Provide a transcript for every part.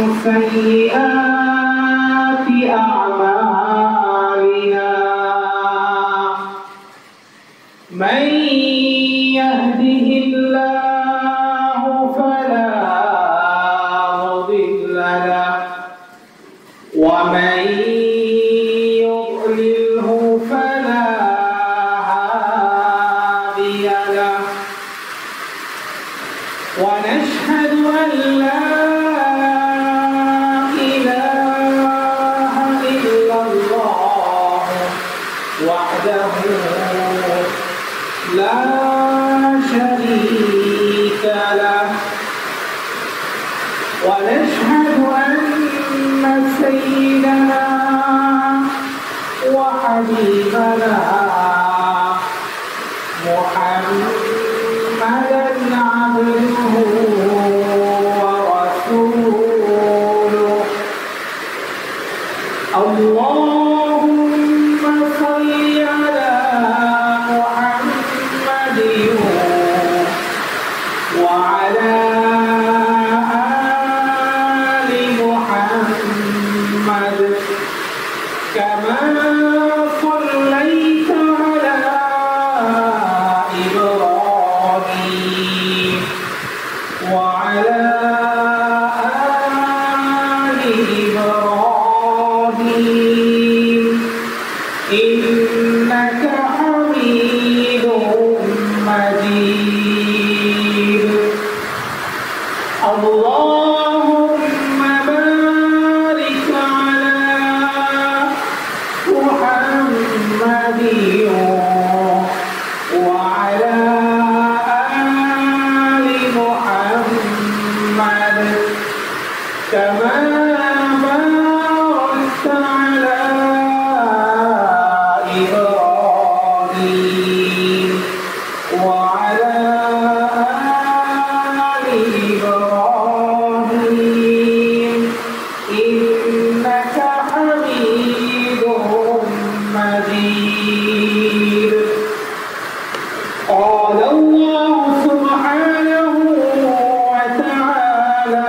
سيئات أعمالنا من يهده الله فلا مضل له ومن يضلله فلا هادي له ونشهد أن لا وحده لا شريك له ونشهد أن سيدنا وحبيبنا محمدا عبده ورسوله اللهم صل على محمد وعلى آل محمد كما صليت على إبراهيم وعلى آل إبراهيم إنك حميد مجيد اللهم بارك على محمد وعلى آل محمد كما باركت على إبراهيم وعلى آل إبراهيم إنك حميد مجيد قال الله سبحانه وتعالى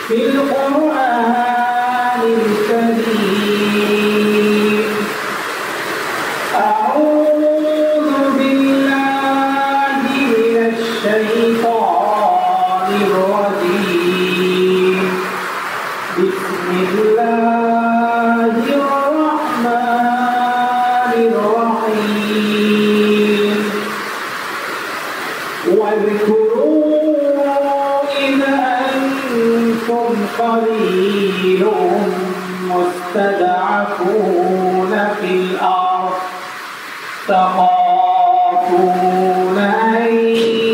في القرآن الكريم أعوذ بالله من الشيطان الرجيم بسم الله الرحمن الرحيم واذكروا إذ أنتم قليل مستضعفون في الأرض تخافون أن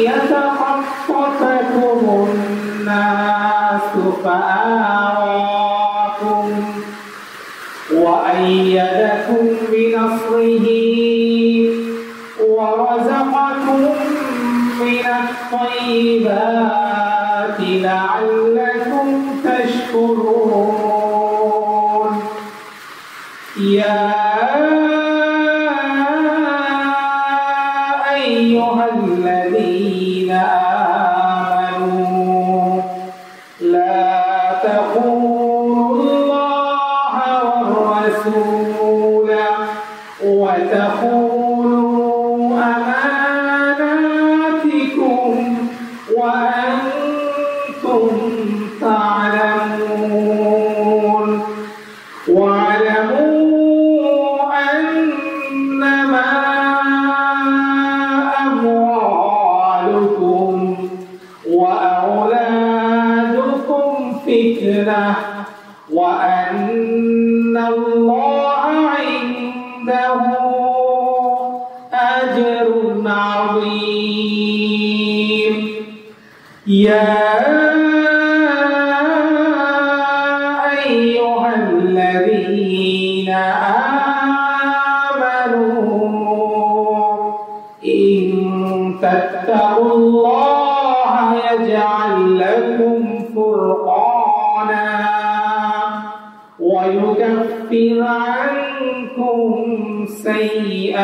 يتخطفكم الناس فآواكم وأيدكم بنصره ورزقكم من الطيبات لعلكم تشكرون يا أيها الذين آمنوا لا تخونوا الله والرسول وتخونوا أماناتكم وأنتم تعلمون واعلموا أنما أموالكم وأولادكم فتنة وأن الله عنده أجر عظيم يا أيها الذين آمنوا إن تتقوا الله يجعل لكم فرقانا ويكفر عنكم سيئاتكم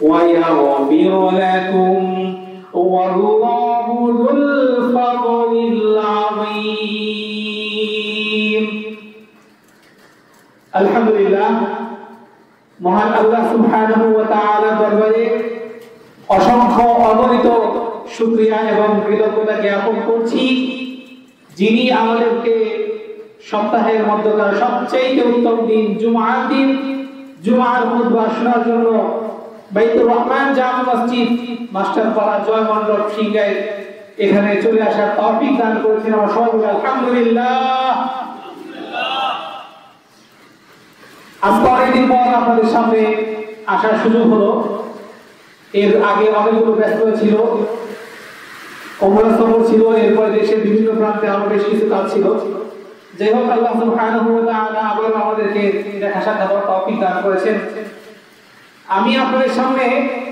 ويغفر لكم والله ذو الفضل الفضل العظيم الحمد لله মহান আল্লাহ সুবহানাহু ওয়া তাআলার দরবারে অসংখ্য অগণিত শুকরিয়া এবং কৃতজ্ঞতা জ্ঞাপন করছি, যিনি আমাদেরকে সপ্তাহের মধ্যকার সবচেয়ে উত্তম দিন জুমার দিন জুমার খুতবা শোনার জন্য বাইতুর রহমান জামে মসজিদ মাস্টারপাড়া জয়মন্ডল সিংগায় এখানে চলে আসার তৌফিক দান করেছেন। আমরা সবাই বলি আলহামদুলিল্লাহ। আজকে অনেকদিন পর আপনাদের সামনে আসার সুযোগ হলো। এর আগে অনেকগুলো ব্যস্ততা ছিল, ওমরা সফর ছিল, এরপরে দেশের বিভিন্ন প্রান্তে আরো বেশ কিছু কাজ ছিল। যাই হোক, আল্লাহ সুবহানাহু ওয়া তাআলা আবার আমাদেরকে দেখা সাক্ষাৎ করার তৌফিক দান করেছেন। আমি আপনাদের সামনে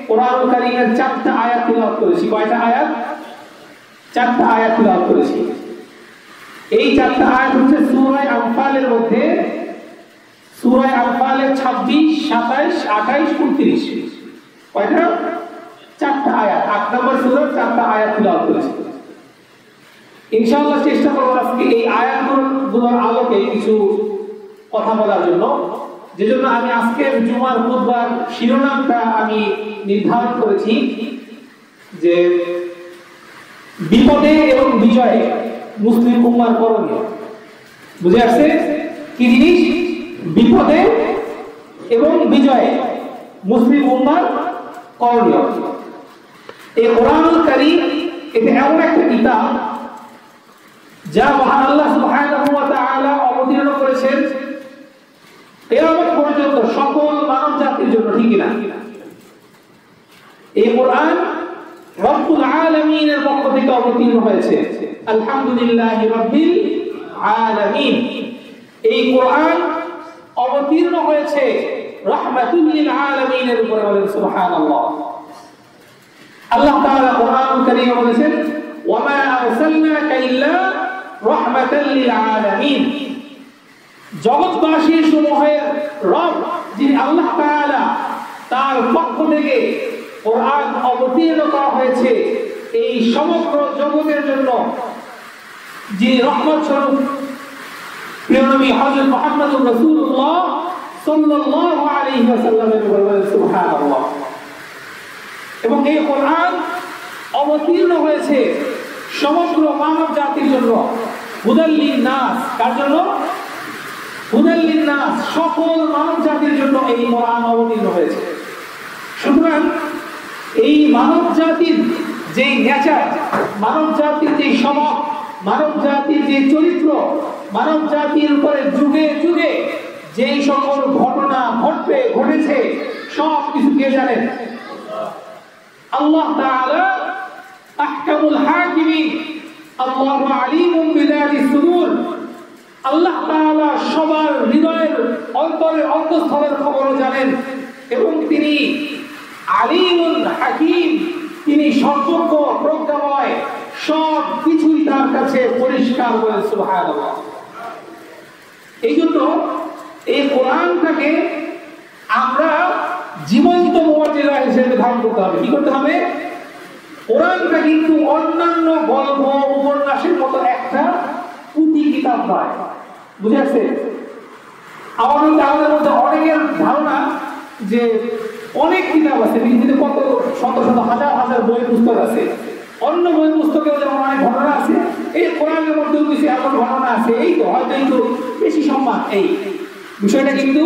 কোরআনুল কারীমের 4টা আয়াত তিলাওয়াত করেছি। কয়টা আয়াত? 4টা আয়াত তিলাওয়াত করেছি। এই 4টা আয়াত হচ্ছে সূরা আনফালের মধ্যে, সূরা আনফালের 26, 27, 28, 29। কয়টা? 4টা আয়াত। 8 নম্বর সূরার 4টা আয়াত তিলাওয়াত করেছি। ইনশাআল্লাহ চেষ্টা করব আজকে এই আয়াতগুলোর আলোকে কিছু কথা বলার জন্য, যেজন্য আমি আজকের জুমার খুতবার শিরোনামটা আমি নির্ধারণ করেছি যে বিপদে এবং বিজয়ে মুসলিম উম্মাহর করণীয়। বুঝে আসছে কি জিনিস? বিপদে এবং বিজয়ে মুসলিম উম্মাহর করণীয়। এই কোরআনুল কারীম এটা এমন একটা কিতাব যা মহান আল্লাহ সুবহানাহু ওয়া তাআলা অবতীর্ণ করেছেন কিয়ামত পর্যন্ত সকল মানব জাতির জন্য, ঠিক না? এই কোরআন রব্বুল আলামিনের পক্ষ থেকে অবতীর্ণ হয়েছে। আলহামদুলিল্লাহি রাব্বিল আলামিন। এই কোরআন অবতীর্ণ হয়েছে রাহমাতুল লিল আলামিনের উপরে। বলেন সুবহানাল্লাহ। আল্লাহ তাআলা কোরআনুল কারীমে বলেছেন ওয়া মা আরসালনাকা ইল্লা রাহমাতাল লিল আলামিন। জগৎবাসী সমূহের রব যিনি আল্লাহ তাআলা, তার পক্ষ থেকে কোরআন অবতীর্ণ করা হয়েছে এই সমগ্র জগতের জন্য, যিনি রহমত স্বরূপ প্রিয় নবী হযরত মুহাম্মদুর রাসূলুল্লাহ সাল্লাল্লাহু আলাইহি ওয়াসাল্লামের উপর। সুবহানাল্লাহ। এবং এই কোরআন অবতীর্ণ হয়েছে সমগ্র মানব জাতির জন্য, হুদাল লিন-নাস। কার জন্য? হুদাল লিন-নাস, সকল মানব জাতির জন্য এই কোরআন অবতীর্ণ হয়েছে। সুতরাং এই মানব জাতির যে নেচার, মানব জাতির যে স্বভাব, মানব জাতির যে চরিত্র, মানব জাতির উপরে যুগে যুগে যে সকল ঘটনা ঘটেছে সব কিছু কে জানেন? আল্লাহ তাআলা আহকামুল হাকিমিন, আল্লাহু আলিমুম বিযাতিস সুদূর। আল্লাহ তাআলা সবার হৃদয়ের অন্তরের অন্তঃস্থলের খবরও জানেন এবং তিনি আলিমুল হাকিম, তিনি সর্বজ্ঞ প্রজ্ঞাময়, সব কিছুই তার কাছে পরিষ্কার। বলেন সুবহানাল্লাহ। এই জন্য এই কোরআনটাকে আমরা জীবন্ত মুআজিজা হিসেবে ধারণ করতে হবে। কি করতে হবে? কোরআনটা কিন্তু অন্যান্য গল্প উপন্যাসের মতো একটা পুঁথি কিতাব নয়। বুঝে আসছে? আমাদের মধ্যে অনেকের ধারণা যে অনেক কিতাব আছে পৃথিবীতে, কত শত শত হাজার হাজার বই পুস্তক আছে, অন্য বই পুস্তকেও যেমন অনেক ঘটনা আছে, এই কোরআনের মধ্যেও কিছু এমন ঘটনা আছে, এই তো হয়তো একটু বেশি সম্মান। এই বিষয়টা কিন্তু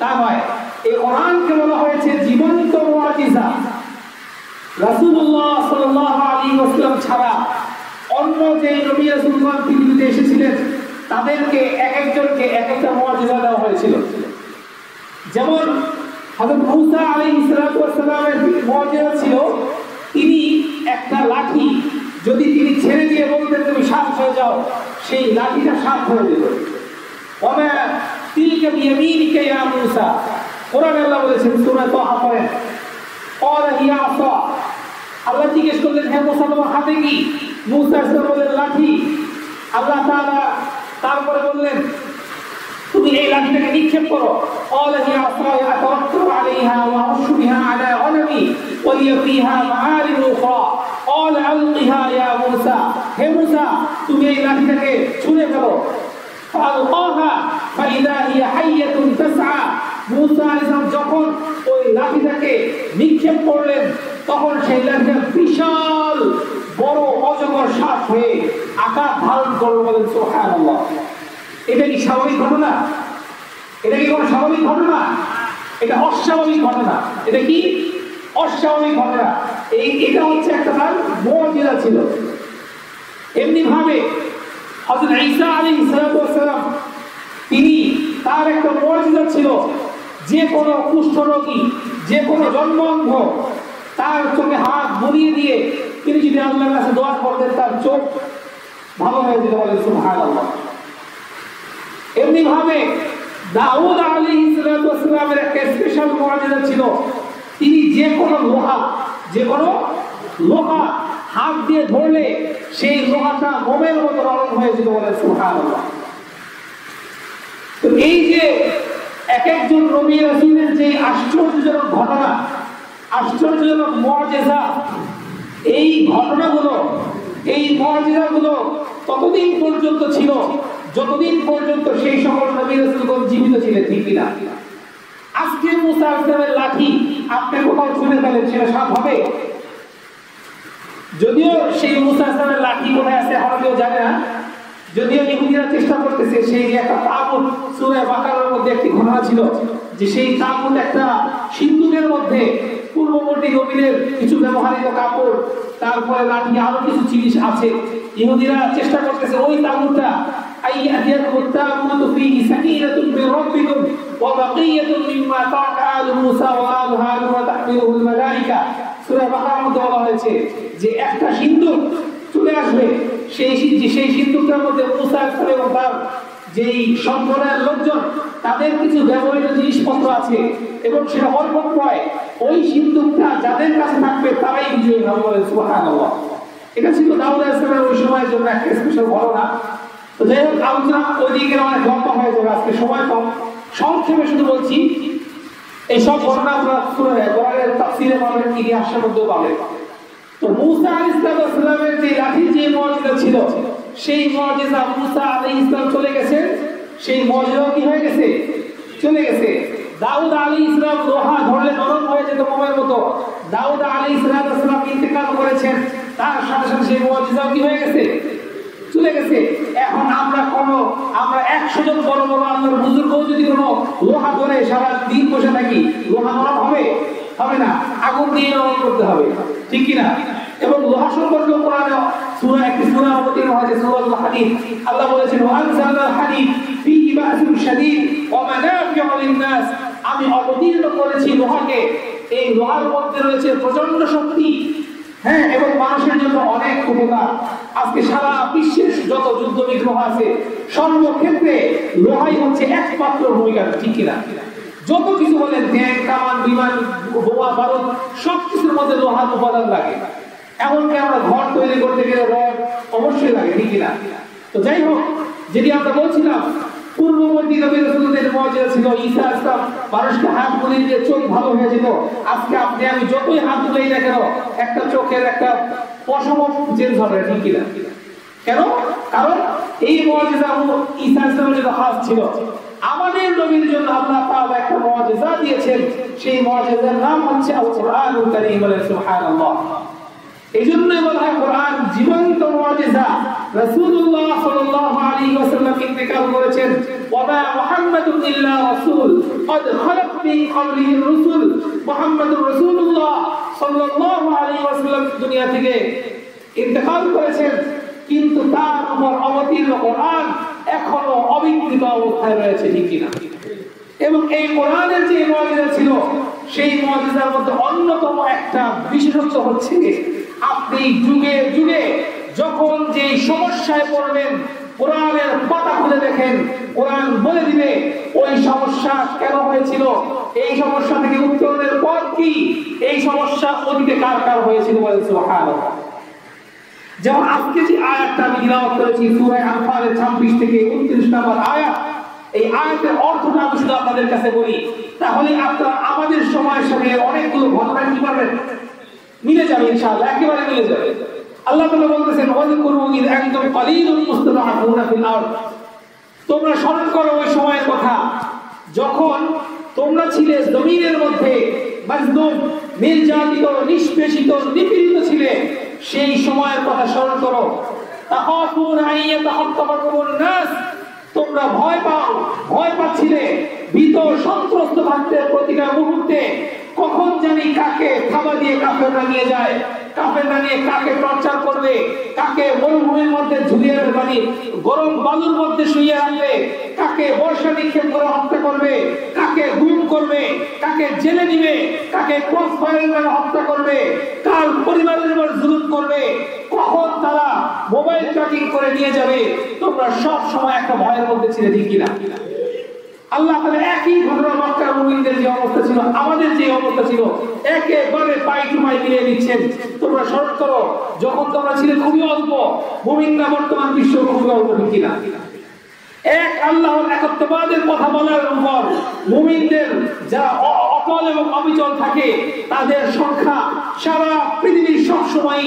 তা নয়। এই কোরআনকে বলা হয়েছে জীবন্ত মুআজিজা। রাসূলুল্লাহ সাল্লাল্লাহু আলাইহি ওয়াসাল্লাম ছাড়া অন্য যে নবী রাসূলগণ পৃথিবীতে এসেছিলেন তাদেরকে এক একজনকে এক একটা মুআজিজা দেওয়া হয়েছিল। যেমন হযরত মূসা আলাইহিস সালাতু ওয়াস সালামের মুআজিজা ছিল তিনি একটা লাঠি যদি তিনি ছেড়ে দিয়ে বলতেন তুমি শান্ত হয়ে যাও, সেই লাঠিটা শান্ত হয়ে যেত। ওয়া মা তিলকা বিয়ামিনিকা ইয়া মূসা। কোরআনে আল্লাহ বলেছেন সূরা তাহা পড়েন, ক্বালা হিয়া আসা। আল্লাহ জিজ্ঞেস করলেন হে মূসা তোমার হাতে কি? মূসা বললেন লাঠি। আল্লাহ তাআলা তারপরে বললেন তুমি এই লাঠিটাকে নিক্ষেপ করো। ক্বালা হিয়া আসা আতাওয়াক্কালু আলাইহা ওয়া আশু বিহা আলা গনামি ওয়া লিয়া ফিহা মাআরিব উখরা। قال ألقها يا موسى হে মুসা তুমি এই লাঠিটাকে ছুঁড়ে ফেলো فألقاها فإذا هي حية تسعى মুসা আলাইহিস সালাম যখন ওই লাঠিটাকে নিক্ষেপ করলেন তখন সেই লাঠিটা বিশাল বড় অজগর সাপ হয়ে আকার ধারণ করল। বলেন সুবহানাল্লাহ। এটা কি স্বাভাবিক ঘটনা? এটা কি কোনো স্বাভাবিক ঘটনা? এটা অস্বাভাবিক ঘটনা। এটা কি অস্বাভাবিক ঘটনা? এটা হচ্ছে একটা তার মুজিজা ছিল। এমনি ভাবে হযরত ঈসা আলাইহিস সালাম তিনি তার একটা মুজিজা ছিল, যে কোনো কুষ্ঠরোগী, যে কোনো জন্মঅন্ধ তার চোখে হাত বুলিয়ে দিয়ে তিনি যদি আল্লাহর কাছে দোয়া করতেন তার চোখ ভালো হয়ে যেত। বলেন সুবহানাল্লাহ। এমনি ভাবে দাউদ আলাইহিস সালামের একটা স্পেশাল মুজিজা ছিল, তিনি যে কোনো লোহা হাত দিয়ে ধরলে সেই লোহাটা মোমের মতো নরম হয়ে যেত। বলেন সুবহানাল্লাহ। তো এই যে এক একজন নবী রাসূলের যে আশ্চর্যজনক ঘটনা, আশ্চর্যজনক মুজিজা, এই ঘটনাগুলো, এই মুজিজাগুলো ততদিন পর্যন্ত ছিল যতদিন পর্যন্ত সেই সকল নবী রাসূলগণ জীবিত ছিলেন। ঠিক কিনা? আজকে মুসা আলাইহিস সালামের লাঠি আপনি কোথাও ছুঁড়ে ফেলেন, সেটা সাপ হবে? যদিও সেই মুসা আলাইহিস সালামের লাঠি কোথায় আছে আমরা কেউ জানে না, যদিও ইহুদিরা চেষ্টা করতেছে। সেই একটা তাবুত, সূরা বাকারার মধ্যে একটি ঘটনা ছিল যে সেই তাবুত একটা সিন্দুকের মধ্যে পূর্ববর্তী নবীদের কিছু ব্যবহৃত কাপড়, তারপরে লাঠি, আরো কিছু জিনিস আছে। ইহুদিরা চেষ্টা করতেছে ওই তাবুতটা আইয়াতিয়াকুম তাবুতু ফীহি সাকিনাতুন মির রাব্বিকুম ওয়া বাকিয়াতুন মিম্মা তারাকা আলু মুসা ওয়া আলু হারুন ওয়া তাহমিলুহুল মালায়েকা। সূরা বাকারার মধ্যে বলা হয়েছে যে একটা সিন্দুক চলে আসবে, সেই সিন্দুকটার মধ্যে মুসা আলাইহিস সালাম এবং তার যেই সম্প্রদায়ের লোকজন তাদের কিছু ব্যবহৃত জিনিসপত্র আছে এবং সেটা অল্পপ্রায়। ওই সিন্দুকটা যাদের কাছে থাকবে তারাই বিজয়ী হবে। বলেন সুবহানাল্লাহ। এটা ছিল দাউদ আলাইহিস সালামের ওই সময়ের জন্য একটা স্পেশাল ঘটনা। তো যাই হোক, আলোচনা ওইদিকে অনেক লম্বা হয়ে যাবে, আজকে সময় কম, সংক্ষেপে শুধু বলছি এই সব ঘটনা আমরা কোরআনের তাফসীরে পাবেন, ইতিহাসের মধ্যেও পাবেন। তো মুসা আলাইহিস সালামের যে লাঠির যে মুজিজা ছিল, সেই মুজিজা মুসা আলাইহিস সালাম চলে গেছেন, সেই মুজিজা কি হয়ে গেছে? চলে গেছে। দাউদ আলাইহিস সালাম লোহা ধরলে নরম হয়ে যেত মোমের মতো, দাউদ আলাইহিস সালাম ইন্তেকাল করেছেন, তার সাথে সাথে সেই মুজিজা কি হয়ে গেছে? চলে গেছে। এখন আমরা 100 জন বড় বড় আল্লাহর বুজুর্গও যদি কোনো লোহা ধরে সারা দিন বসে থাকি, লোহা নরম হবে? হবে না, আগুন দিয়ে নরম করতে হবে। ঠিক কি না? এবং লোহা সম্পর্কে কোরআনে একটি সূরা অবতীর্ণ হয়েছে, সূরাতুল হাদীদ। আল্লাহ বলেছেন ওয়া আনজালনাল হাদীদ ফীহি বা'সুন শাদীদ ওয়া মানাফিউ লিন-নাস। আমি অবতীর্ণ করেছি লোহাকে, এই লোহার মধ্যে রয়েছে প্রচন্ড শক্তি, হ্যাঁ, এবং মানুষের জন্য অনেক উপকার। আজকে সারা বিশ্বের যত যুদ্ধ বিগ্রহ আছে সর্বক্ষেত্রে লোহাই হচ্ছে একমাত্র ভূমিকা। ঠিক কিনা? যত কিছু বলেন, ট্যাঙ্ক, কামান, বিমান, বোমা, বারুদ, সবকিছুর মধ্যে লোহার উপাদান লাগে। এমনকি আমরা ঘর তৈরি করতে গেলে রড অবশ্যই লাগে। ঠিক কিনা? তো যাই হোক, যদি আমরা বলছিলাম পূর্ববর্তী নবী রাসূলদের মুজিজা ছিল, ঈসা আলাইহিস সালাম মানুষকে হাত বুলিয়ে দিয়ে চোখ ভালো হয়ে যেত। আজকে আপনি আমি যতই হাত বুলাই না কেন, একটা চোখের একটা পশম চেঞ্জ হবে। ঠিক কিনা? কেন? কারণ এই মুজিজা ঈসা আলাইহিস সালামের জন্য খাস ছিল। আমাদের নবীর জন্য আল্লাহ তাআলা একটা মুজিজা দিয়েছেন, সেই মুজিজার নাম হচ্ছে আল কোরআনুল কারীম। বলেন সুবহানাল্লাহ। এইজন্যই বলা হয় কোরআন জীবন্ত মুজিজা। রাসূলুল্লাহ সাল্লাল্লাহু আলাইহি ওয়াসাল্লাম ইন্তেকাল করেছেন, ওয়া মা মুহাম্মাদুন ইল্লা রাসূল ক্বাদ খালাত মিন ক্বাবলিহি রাসূল। মুহাম্মাদুর রাসূলুল্লাহ সাল্লাল্লাহু আলাইহি ওয়াসাল্লাম দুনিয়া থেকে ইন্তেকাল করেছেন, কিন্তু তার উপর অবতীর্ণ কোরআন এখনো অবিকৃত অবস্থায় রয়েছে। ঠিক কিনা? এবং এই কোরআনের যে মুজিজা ছিল, সেই মুজিজার মধ্যে অন্যতম একটা বিশেষত্ব হচ্ছে আপনি যুগে যুগে যখন যে সমস্যায় পড়বেন, কোরআনের পাতা খুলে দেখেন, কোরআন বলে দিবে ওই সমস্যা কেন হয়েছিল, এই সমস্যা থেকে উত্তরণের পথ কি, এই সমস্যা অতীতে কার কার হয়েছিল। বলেন সুবহানাল্লাহ। যেমন আজকে যে আয়াতটা আমি তিলাওয়াত করেছি সূরা আনফালের 26 থেকে 29 নম্বর আয়াত, এই আয়াতের অর্থটা আমি শুধু আপনাদের কাছে বলি, তাহলে আপনারা আমাদের সময়ের সাথে অনেকগুলো ঘটনা কি পাবেন, মিলে যাবে ইনশাআল্লাহ, একেবারে মিলে যাবে। আল্লাহ তাআলা বলতেছেন ওয়াযকুরু ইয আনতুম কালীলুন মুস্তাদআফুনা ফিল আরদ, তোমরা স্মরণ করো ওই সময়ের কথা যখন তোমরা ছিলে জমিনের মধ্যে মাজলুম, নির্যাতিত, নিষ্পেষিত, নিপীড়িত ছিলে, সেই সময়ের কথা স্মরণ করো। তাখাফুনা আইয়াতাখাত্তাবাকুমুন নাস, তোমরা ভয় পাচ্ছিলে, ভীত সন্ত্রস্ত থাকতে প্রতিটা মুহূর্তে কখন জানি কাকে থাবা দিয়ে কাফেররা নিয়ে যায়, কাফেররা নিয়ে কাকে টর্চার করবে, কাকে মরুভূমির মধ্যে ঝুলিয়ে মানে গরম বালুর মধ্যে শুইয়ে রাখবে, কাকে বর্ষা নিক্ষেপ করে হত্যা করবে, কাকে গুম করবে, কাকে জেলে নিবে, কাকে ক্রস ফায়ার করে হত্যা করবে, কার পরিবারের উপর জুলুম করবে, কখন তারা মোবাইল ট্র্যাকিং করে নিয়ে যাবে, তোমরা সব সময় একটা ভয়ের মধ্যে ছিলে, ঠিক কিনা? আল্লাহ তাআলা একই ঘটনা মক্কার মুমিনদের যে অবস্থা ছিল, আমাদের যে অবস্থা ছিল, একেবারে পাই টু পাই মিলিয়ে দিচ্ছেন। তোমরা স্মরণ করো যখন তোমরা ছিলে খুবই অল্প, মুমিনরা বর্তমান বিশ্ব খুবই অল্প, ঠিক কিনা? এক আল্লাহর একত্ববাদের কথা বলার উপর মুমিনদের যারা অটল এবং অবিচল থাকে, তাদের সংখ্যা সারা পৃথিবীর সব সময়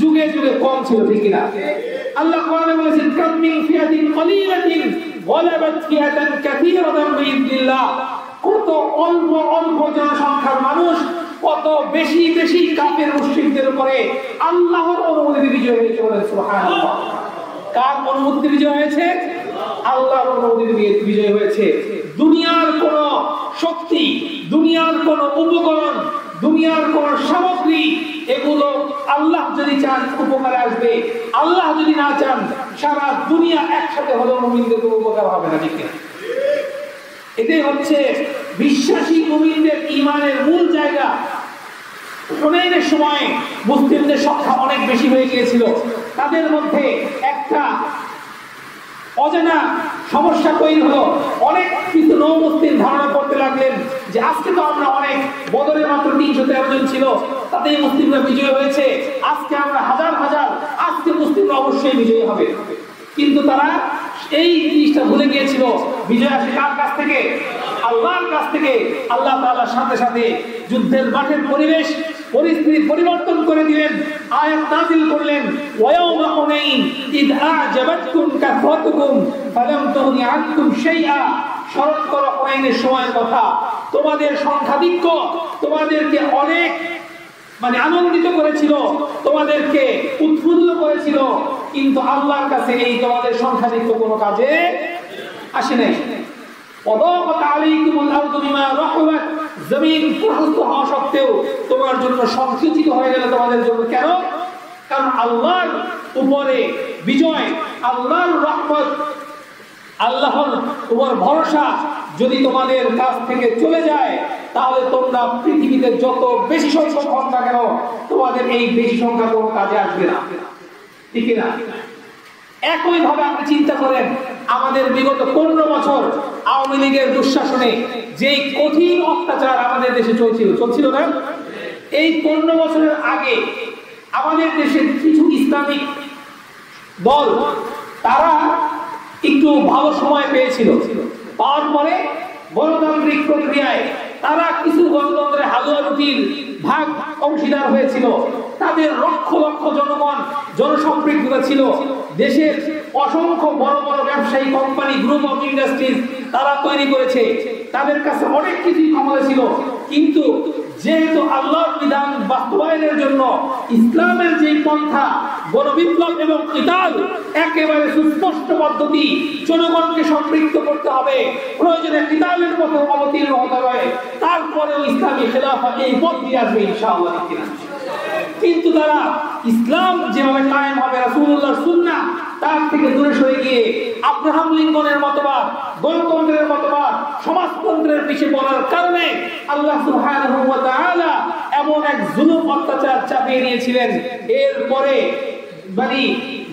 যুগে যুগে কম ছিল, ঠিক কিনা? আল্লাহ কোরআনে বলেছেন কাম মিন ফিয়াতিন কলিলাতিন ওয়ালাবাত ফিয়াতান কাসীরাতান বিইذনিল্লাহ, কত অল্প অল্প জনসংখ্যার মানুষ কত বেশি বেশি কাফের মুশরিকদের উপরে আল্লাহর অনুমতিতে বিজয় হয়েছে, বলেন সুবহানাল্লাহ। কার অনুমতিতে বিজয় হয়েছে? আল্লাহর অনুমতিতে বিজয় হয়েছে। দুনিয়ার কোন শক্তি, দুনিয়ার কোন উপকরণ, দুনিয়ার কোন সামগ্রী, এগুলো আল্লাহ যদি চান উপকারে আসবে, আল্লাহ যদি না চান সারা দুনিয়া একসাথে হলেও মুমিনদের কোনো উপকার হবে না, ঠিক না? এটাই হচ্ছে বিশ্বাসী মুমিনদের ঈমানের মূল জায়গা। হুনাইনের সময় মুসলিমদের সংখ্যা অনেক বেশি হয়ে গিয়েছিল, তাদের মধ্যে একটা অজানা সমস্যা তৈরি হলো। অনেক কিছু নৌ মুসলিম ধারণা করতে লাগলেন যে আজকে তো আমরা অনেক, বদরে মাত্র 313 জন ছিল, তাতেই মুসলিমরা বিজয় হয়েছে, আজকে আমরা হাজার হাজার, আজকে মুসলিমরা অবশ্যই বিজয়ী হবে। কিন্তু তারা এই জিনিসটা ভুলে গিয়েছিল। বিজয় আসে কার কাছ থেকে? আল্লাহর কাছ থেকে। আল্লাহ তাআলার সাথে সাথে যুদ্ধের মাঠের পরিস্থিতি পরিবর্তন করে দিলেন, আয়াত নাযিল করলেন ওয়ায়াউমা হুনাইন ইয আ'জাবাতকুম কাসরাতুকুম ফালাম তুগনি আনকুম শাইআ, স্মরণ করো হুনাইনের সময়ের কথা, তোমাদের সংখ্যাধিক্য তোমাদেরকে অনেক আনন্দিত করেছিল, তোমাদেরকে উৎফুল্ল করেছিল, কিন্তু আল্লাহর কাছে এই তোমাদের সংখ্যাধিক্য কোনো কাজে আসে নাই। ওয়াদাকাত আলাইকুমুল আরদু বিমা রাহুবাত, জমিন প্রশস্ত হওয়া সত্ত্বেও তোমার জন্য সংকুচিত হয়ে গেল তোমাদের জন্য। কেন? কারণ আল্লাহর উপরে বিজয়, আল্লাহর রহমত, আল্লাহর উপর ভরসা যদি তোমাদের কাছ থেকে চলে যায়, তাহলে তোমরা পৃথিবীতে যত বেশি সংখ্যক হন না কেন, তোমাদের এই বেশি সংখ্যা কোনো কাজে আসবে না, ঠিক না? একই ভাবে আপনি চিন্তা করেন, আমাদের বিগত 15 বছর আওয়ামী লীগের দুঃশাসনে যে কঠিন অত্যাচার আমাদের দেশে চলছিল না, এই 15 বছরের আগে আমাদের দেশের কিছু ইসলামিক দল তারা একটু ভালো সময় পেয়েছিল, পাওয়ার পরে গণতান্ত্রিক প্রক্রিয়ায় তারা কিছু গণতন্ত্রের হালুয়া রুটির ভাগ অংশীদার হয়েছিল। তাদের লক্ষ লক্ষ জনগণ জনসম্পৃক্ততা ছিল, দেশের অসংখ্য বড় বড় ব্যবসায়ী কোম্পানি, গ্রুপ অফ ইন্ডাস্ট্রিজ তারা তৈরি করেছে, তাদের কাছে অনেক কিছুই ক্ষমতা ছিল। কিন্তু যেহেতু আল্লাহর বিধান বাস্তবায়নের জন্য ইসলামের যে পন্থা, গণবিপ্লব এবং কিতাল, একেবারে সুস্পষ্ট পদ্ধতি, জনগণকে সম্পৃক্ত করতে হবে, প্রয়োজনে কিতালের মতো অবতীর্ণ হতে হবে, তারপরেও ইসলামী খেলাফত এই পথ দিয়ে আসবে ইনশাআল্লাহ। কিন্তু তারা ইসলাম যেভাবে কায়েম হবে, রাসূলুল্লাহর সুন্নাহ, তার থেকে দূরে সরে গিয়ে আব্রাহাম লিঙ্কনের মতবাদ, গণতন্ত্রের মতবাদ, সমাজতন্ত্রের পিছিয়ে পড়ার কারণে আল্লাহ সুবহানাহু ওয়া তাআলা এমন এক জুলুম অত্যাচার চাপিয়ে নিয়েছিলেন, এরপরে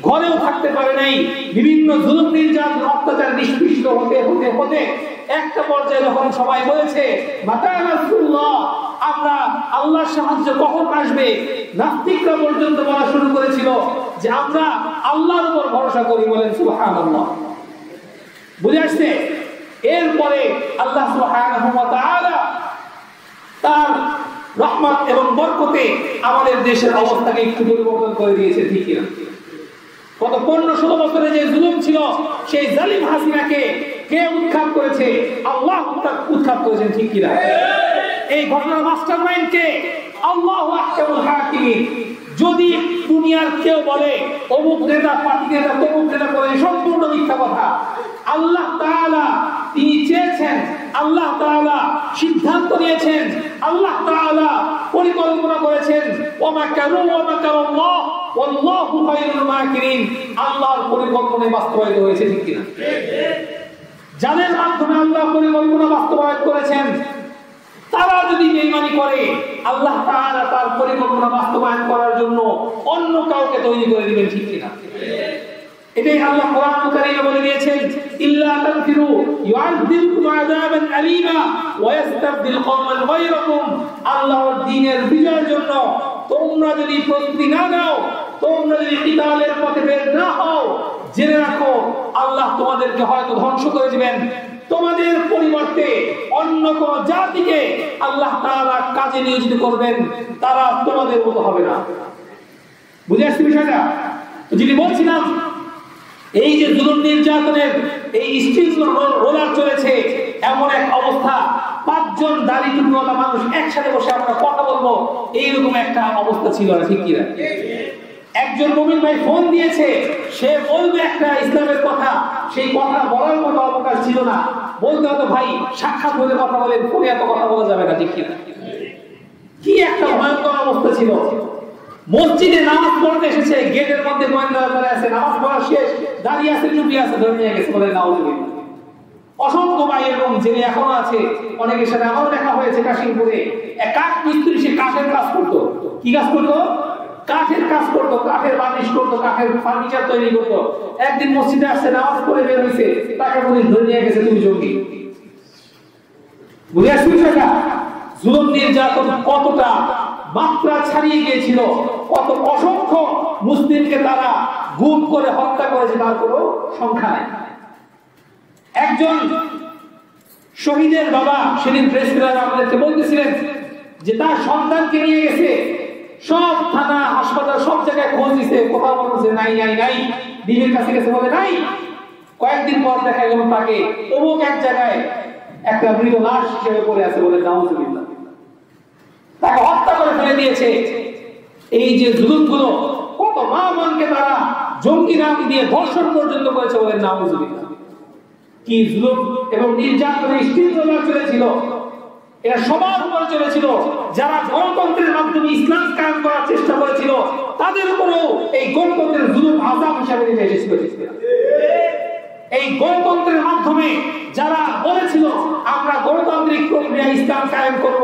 ঘরেও থাকতে পারে নাই। বিভিন্ন জুলুম নির্যাতন অত্যাচার নিষ্পৃষ্ট হতে হতে হতে একটা পর্যায়ে যখন সবাই বলেছে মাতা রাসূলুল্লাহ, আমরা আল্লাহর সাহায্য কখন আসবে, নাস্তিকরা পর্যন্ত বলা শুরু করেছিল যে আমরা আল্লাহর উপর ভরসা করি, বলেন সুবহানাল্লাহ। বুঝে আসছে? এরপরে আল্লাহ সুবহানাহু ওয়া তাআলা তার রহমত এবং বরকতে আমাদের দেশের অবস্থাকে একটু পরিবর্তন করে দিয়েছে, ঠিক কিনা? গত 15-16 বছরে যে জুলুম ছিল, সেই জালিম হাসিনাকে কে উৎখাত করেছে? আল্লাহ উৎখাত করেছেন, ঠিক কিনা? এই ঘটনার মাস্টারমাইন্ড কে? আল্লাহু আহকামুল হাকিমিন। যদি দুনিয়ার কেউ বলে অমুক নেতা পার্টি নেতা তমুক নেতা করে, সম্পূর্ণ মিথ্যা কথা। আল্লাহ তাআলা তিনি চেয়েছেন, আল্লাহ তাআলা সিদ্ধান্ত নিয়েছেন, আল্লাহ তাআলা পরিকল্পনা করেছেন। ওয়া মাকারু ওয়া মাকারাল্লাহ ওয়াল্লাহু খায়রুল মাকিরিন। আল্লাহর পরিকল্পনা বাস্তবায়িত হয়েছে, ঠিক কিনা? যাদের মাধ্যমে আল্লাহ পরিকল্পনা বাস্তবায়ন করেছেন, তারা যদি বেঈমানি করে, আল্লাহ তাআলা তার পরিকল্পনা বাস্তবায়ন করার জন্য অন্য কাউকে তৈরি করে দিবেন, ঠিক কিনা? এটাই আল্লাহ কোরআনুল কারীমে বলে দিয়েছেন, ইল্লা তানফিরু ইউআযিবকুম আযাবান আলীমা ওয়া ইস্তাবদিল কওমান গায়রাকুম। আল্লাহর দ্বীনের বিজয়ের জন্য তোমরা যদি প্রস্তুতি না নাও, তোমরা যদি কিতালের পথে বের না হও, জেনে রাখো আল্লাহ তোমাদেরকে হয়তো ধ্বংস করে দিবেন। তোমাদের পরিবর্তে অন্য কোন জাতিকে আল্লাহ তাআলা কাজে নিয়োজিত করবেন, তারা তোমাদের মতো হবে না। বুঝে আসছে বিষয়টা? যদি বলছিলাম এই যে জুলুম নির্যাতনের এই স্টিল রোলার চলেছে, এমন এক অবস্থা, 5 জন দাড়ি টুপিওয়ালা মানুষ একসাথে বসে আমরা কথা বলবো, এইরকম একটা অবস্থা ছিল না, ঠিক কিনা? একজন মুমিন ভাই ফোন দিয়েছে, সে বলবে একটা ইসলামের কথা, সেই কথা বলার মতো অবকাশ ছিল না। বলতে হতো ভাই সাক্ষাৎ হলে কথা বলেন, ফোনে এত কথা বলা যাবে না, ঠিক কিনা? কি একটা ভয়ঙ্কর অবস্থা ছিল। মসজিদে নামাজ পড়তে এসেছে, গেটের মধ্যে গোয়েন্দারা আছে, নামাজ পড়া শেষ, দাঁড়িয়ে আছে, টুপি আছে, ধরে নিয়ে গেছে, বলে নাউজুবিল্লাহ। অসংখ্য ভাই এবং জেনে এখনো আছে, অনেকের সাথে আমারও দেখা হয়েছে কাশিমপুরে। এক কাঠ মিস্ত্রি, সে কাঠের কাজ করতো। কি কাজ করতো? কাঠের কাজ করতো, কাঠের বার্নিশ করতো, কাঠের ফার্নিচার তৈরি করতো। একদিন মসজিদে আসছে, নামাজ পড়ে বের হয়েছে, তাকে পুলিশ ধরে নিয়ে গেছে, তুমি জঙ্গি। বুঝে আসছে বিষয়টা? জুলুম নির্যাতন কতটা মাত্রা ছাড়িয়ে গিয়েছিল, কত অসংখ্য মুসলিমকে তারা গুম করে হত্যা করেছে, তার কোনো সংখ্যা নেই। একজন শহীদের বাবা সেদিন প্রেস ক্লাবে আমাদেরকে বলতেছিলেন যে তার সন্তানকে নিয়ে গেছে, সব থানা হাসপাতাল সব জায়গায় খোঁজ দিছে, কোথাও বলছে নাই নাই নাই, ডিবির কাছে গেছে, বলে নাই। কয়েকদিন পর দেখা গেল তাকে অমুক এক জায়গায় একটা মৃত লাশ হিসেবে পড়ে আছে, বলে নাউজুবিল্লাহ, তাকে হত্যা করে ফেলে দিয়েছে। এই যে জুলুমগুলো, কত মা বোনকে তারা জঙ্গি নাম দিয়ে ধর্ষণ পর্যন্ত করেছে, বলে নাউজুবিল্লাহ। কি জুলুম এবং নির্যাতনের স্টিল রোলার চলেছিল, এরা সবার উপরে চলেছিল। যারা গণতন্ত্রের মাধ্যমে ইসলাম কায়েম করার চেষ্টা করেছিল, তাদের উপরেও এই গণতন্ত্রের জুলুম আযাব হিসেবে নেমে এসেছিল। এই গণতন্ত্রের মাধ্যমে যারা বলেছিল আমরা গণতান্ত্রিক প্রক্রিয়া ইসলাম কায়েম করব,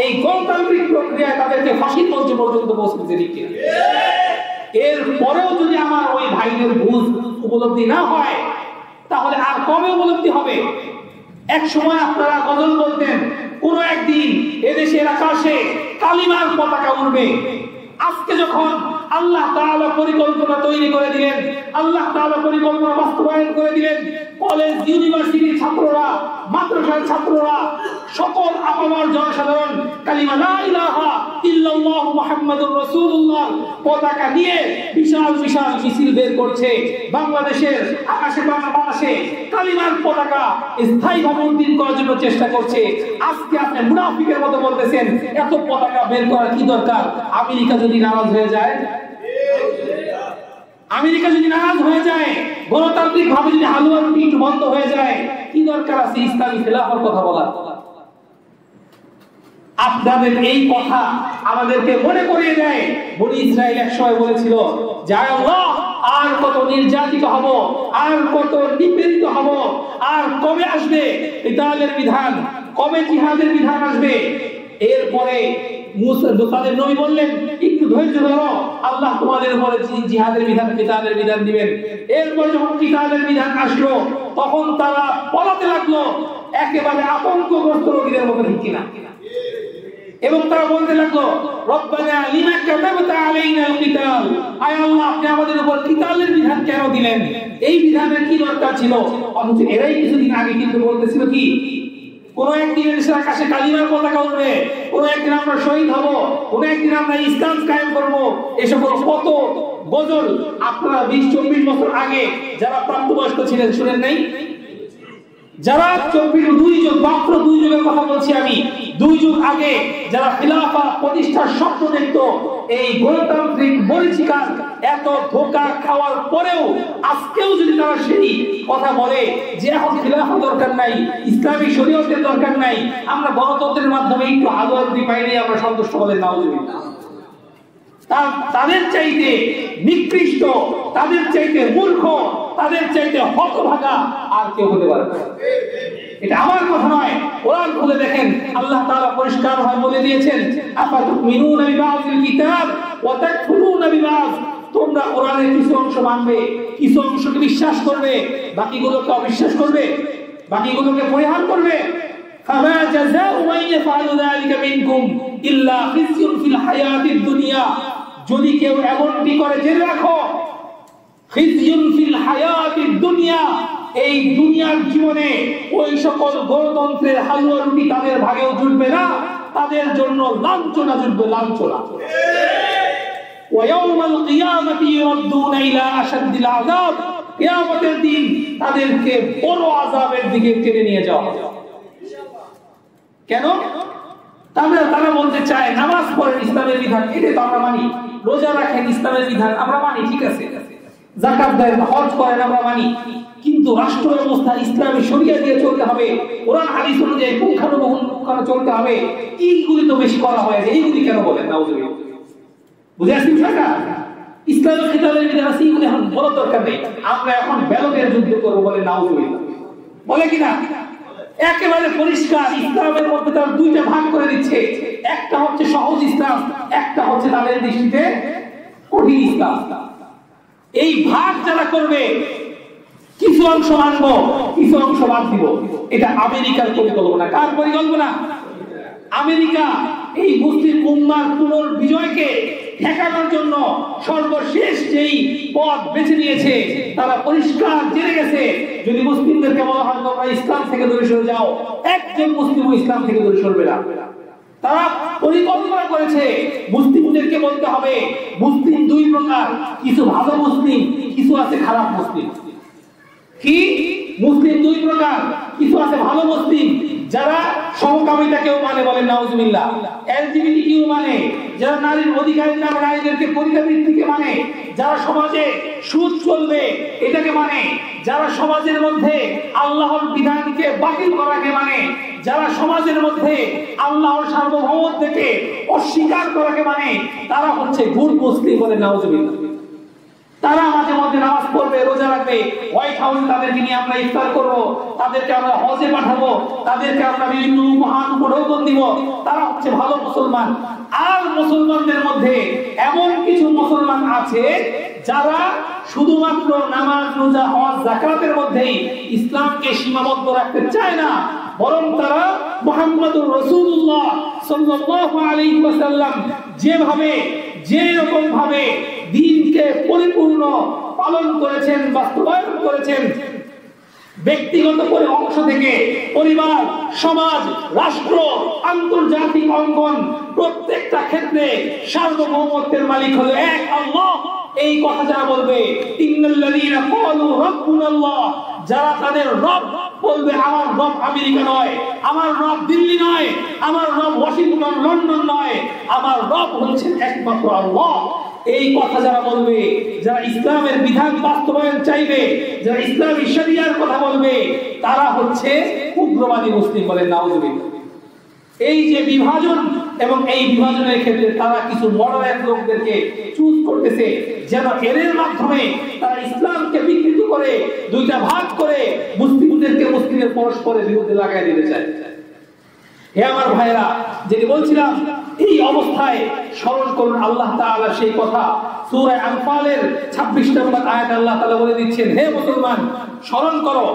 এই গণতান্ত্রিক প্রক্রিয়ায় তাদেরকে ফাঁসির মঞ্চ পর্যন্ত পৌঁছেছে, ঠিক কিনা? এর পরেও যদি আমার ওই ভাইদের বুঝ উপলব্ধি না হয়, তাহলে আর কবে উপলব্ধি হবে? এক সময় আপনারা গজল বলতেন, কোন একদিন এদেশের আকাশে কালিমার পতাকা উড়বে। আজকে যখন আল্লাহ তাআলা পরিকল্পনা তৈরি করে দিলেন, আল্লাহ তাআলা পরিকল্পনা বাস্তবায়ন করে দিলেন, কলেজ ইউনিভার্সিটির ছাত্ররা, মাদ্রাসার ছাত্ররা, সকল আপামর জনসাধারণ কালিমা লা ইলাহা ইল্লাল্লাহু মুহাম্মাদুর রাসূলুল্লাহ পতাকা নিয়ে বিশাল বিশাল মিছিল বের করছে। বাংলাদেশের আকাশে বাংলাদেশে কালিমার পতাকা স্থায়ীভাবে উন্নীত করার জন্য চেষ্টা করছে। আজকে আপনি মুনাফিকের মতো বলতেছেন এত পতাকা বের করার কি দরকার? আমেরিকা যদি নারাজ হয়ে যায়, আমেরিকা যদি নারাজ হয়ে যায়, গণতান্ত্রিক ভাবে যদি হালুয়া রুটি বন্ধ হয়ে যায়, কি দরকার আছে ইসলামী খেলাফতের কথা বলার? আপনাদের এই কথা আমাদেরকে মনে করিয়ে দেয়, বনি ইসরাইল একসময় বলেছিল যে আল্লাহ আর কত নির্যাতিত হব, আর কত নিপীড়িত হব, আর কবে আসবে কিতালের বিধান, কবে জিহাদের বিধান আসবে? এরপরে তাদের নবী বললেন একটু ধৈর্য ধরো, আল্লাহ তোমাদের উপরে জিহাদের বিধান, কিতালের বিধান দিবেন। এরপর যখন কিতালের বিধান আসলো, তখন তারা পলাতে লাগলো একেবারে আতঙ্কগ্রস্ত রোগীদের মতো, ঠিক কিনা? এবং তারা বলতে লাগলো রব্বানা লিমা কাতাবতা আলাইনাল কিতাল, আয় আল্লাহ আপনি আমাদের উপর কিতালের বিধান কেন দিলেন? এই বিধানের কি দরকার ছিল? অথচ এরাই কিছুদিন আগে কিন্তু বলতেছিল কি কোন একদিন দেশের আকাশে কালিমার পতাকা উঠবে, কোন একদিন আমরা শহীদ হব, কোন একদিন আমরা ইসলাম কায়েম করব। এসব কত গজল আপনারা 20-24 বছর আগে যারা প্রাপ্তবয়স্ক ছিলেন শুনেন নাই? যারা 2 যুগের কথা বলছি আমি, 2 যুগ আগে যারা খিলাফা প্রতিষ্ঠার স্বপ্ন দেখত, এই গণতান্ত্রিক মরিচিকার এত ধোঁকা খাওয়ার পরেও আজকেও যদি তারা সেই কথা বলে যে এখন খিলাফা দরকার নাই, ইসলামী শরীয়তের দরকার নাই, আমরা গণতন্ত্রের মাধ্যমে একটু আলোয়াদি পাইলে আমরা সন্তুষ্ট বলে নাউজুবিল্লাহ। তাদের চাইতে নিকৃষ্ট, তাদের চাইতে মূর্খ, তাদের চাইতে হতভাগা আর কেউ হতে পারে না। এটা আমার কথা নয়, কোরআন খুলে দেখেন, আল্লাহ তাআলা পরিষ্কার ভাবে বলে দিয়েছেন, আফাতুমিনুনা বিবাযিল কিতাব ওয়া তাকফুরুনা বিবায। তোমরা কোরআনের কিছু অংশ মানবে, কিছু অংশকে বিশ্বাস করবে, বাকিগুলোকে অবিশ্বাস করবে, বাকিগুলোকে পরিহার করবে। ফামা জাযাউ মান ইয়াফআলু যালিকা মিনকুম ইল্লা খিজয়ুন ফিল হায়াতিদ দুনিয়া। যদি কেউ এমনটি করে জেনে রাখো, খিজয়ুন ফিল হায়াতিদ দুনিয়া, এই দুনিয়ার জীবনে ওই সকল গণতন্ত্রের হালুয়া রুটি তাদের ভাগেও জুটবে না, তাদের জন্য লাঞ্ছনা জুটবে, লাঞ্ছনা। ওয়া ইয়াউমাল কিয়ামাতি ইউরাদ্দুনা ইলা আশাদ্দিল আযাব। কিয়ামতের দিন তাদেরকে বড় আযাবের দিকে টেনে নিয়ে যাওয়া হবে। কেন? তারা বলতে চায় নামাজ পড়েন ইসলামের বিধান, এটা তো আমরা মানি, রোজা রাখেন ইসলামের বিধান আমরা মানি, ঠিক আছে, যাকাত দেন, হজ করেন আমরা মানি, কিন্তু রাষ্ট্র ব্যবস্থা ইসলামী শরিয়া দিয়ে চলতে হবে, কোরআন হাদিস অনুযায়ী পুঙ্খানুপুঙ্খানু চলতে হবে, এইগুলি তো বেশি করা হয়। এইগুলি কেন বলেন? নাউজুবিল্লাহ। বুঝে আসছি বিষয়টা? ইসলামের কিতাবের বিধান আছে, এইগুলি এখন বলার দরকার নেই, আমরা এখন ব্যালটের যুদ্ধ করবো বলে নাউজুবিল্লাহ। বলে কিনা? একেবারে পরিষ্কার। ইসলামের মধ্যে তার 2টা ভাগ করে দিচ্ছে, একটা হচ্ছে সহজ ইসলাম, একটা হচ্ছে তাদের দৃষ্টিতে কঠিন ইসলাম। এই ভাগ যারা করবে, কিছু অংশ মানবো, কিছু অংশ বাদ দিব, এটা আমেরিকার পরিকল্পনা। কার পরিকল্পনা? আমেরিকা এই মুসলিম উম্মার পুনর্বিজয়কে ঠেকানোর জন্য সর্বশেষ যেই পথ বেছে নিয়েছে, তারা পরিষ্কার জেনে গেছে, যদি মুসলিমদেরকে বলা হয় তোমরা ইসলাম থেকে দূরে সরে যাও, একজন মুসলিম ইসলাম থেকে দূরে সরবে না। তারা পরিকল্পনা করেছে মুসলিমদেরকে বলতে হবে মুসলিম 2 প্রকার, কিছু ভালো মুসলিম, কিছু আছে খারাপ মুসলিম। কি? মুসলিম 2 প্রকার, কিছু আছে ভালো মুসলিম, যারা সমকামিতাকেও মানে, বলেন নাউজুবিল্লাহ, এলজিবিটিকিউ মানে, যারা নারীর অধিকারের নামে নারীদেরকে পরিণামীকে মানে, যারা সমাজে সুদ চলবে এটাকে মানে, যারা সমাজের মধ্যে আল্লাহর বিধানকে বাতিল করাকে মানে, যারা সমাজের মধ্যে আল্লাহর সার্বভৌমত্বকে অস্বীকার করাকে মানে, তারা হচ্ছে গুড মুসলিম, বলেন নাউজুবিল্লাহ। তারা মাঝে মধ্যে নামাজ পড়বে, রোজা রাখবে, হোয়াইট হাউস তাদেরকে নিয়ে আমরা ইফতার করবো, তাদেরকে আমরা হজে পাঠাবো, তাদেরকে আমরা বিভিন্ন উপহার উপঢৌকন দিব, তারা হচ্ছে ভালো মুসলমান। আর মুসলমানদের মধ্যে এমন কিছু মুসলমান আছে যারা শুধুমাত্র নামাজ, রোজা, হজ, যাকাতের মধ্যেই ইসলামকে সীমাবদ্ধ রাখতে চায় না, বরং তারা মুহাম্মদুর রাসূলুল্লাহ সাল্লাল্লাহু আলাইহি ওয়াসাল্লাম যেভাবে যেরকম ভাবে দ্বীনকে পরিপূর্ণ পালন করেছেন, বাস্তবায়ন করেছেন, ব্যক্তিগত অংশ থেকে পরিবার, সমাজ, রাষ্ট্র, আন্তর্জাতিক অঙ্গন, প্রত্যেকটা ক্ষেত্রে সার্বভৌমত্বের মালিক হলো এক আল্লাহ। এই কথা যারা বলবে, ইন্নাল্লাযীনা ক্বালু রাব্বুনাল্লাহ, যারা তাদের রব বলবে, আমার রব আমেরিকা নয়, আমার রব দিল্লি নয়, আমার রব ওয়াশিংটন, লন্ডন নয়, আমার রব হচ্ছেন একমাত্র আল্লাহ। এই কথা যারা বলবে, যারা ইসলামের বিধান বাস্তবায়ন চাইবে, যারা ইসলামী শরিয়ার কথা বলবে, তারা হচ্ছে উগ্রবাদী মুসলিম, বলেন নাউজুবিল্লাহ। এই যে বিভাজন, এবং এই বিভাজনের ক্ষেত্রে তারা কিছু মডারেট লোকদেরকে চুজ করতেছে, যেন এর মাধ্যমে তারা ইসলামকে বিকৃত করে, 2টা ভাগ করে মুসলিমদেরকে মুসলিমের পরস্পরের বিরুদ্ধে লাগাই দিতে চায়। হে আমার ভাইরা, যেটি বলছিলাম, এই অবস্থায় স্মরণ করুন আল্লাহ তাআলা সেই কথা, সূরা আনফালের 26 নম্বর আয়াত আল্লাহ তাআলা বলে দিচ্ছেন, হে মুসলমান স্মরণ করো,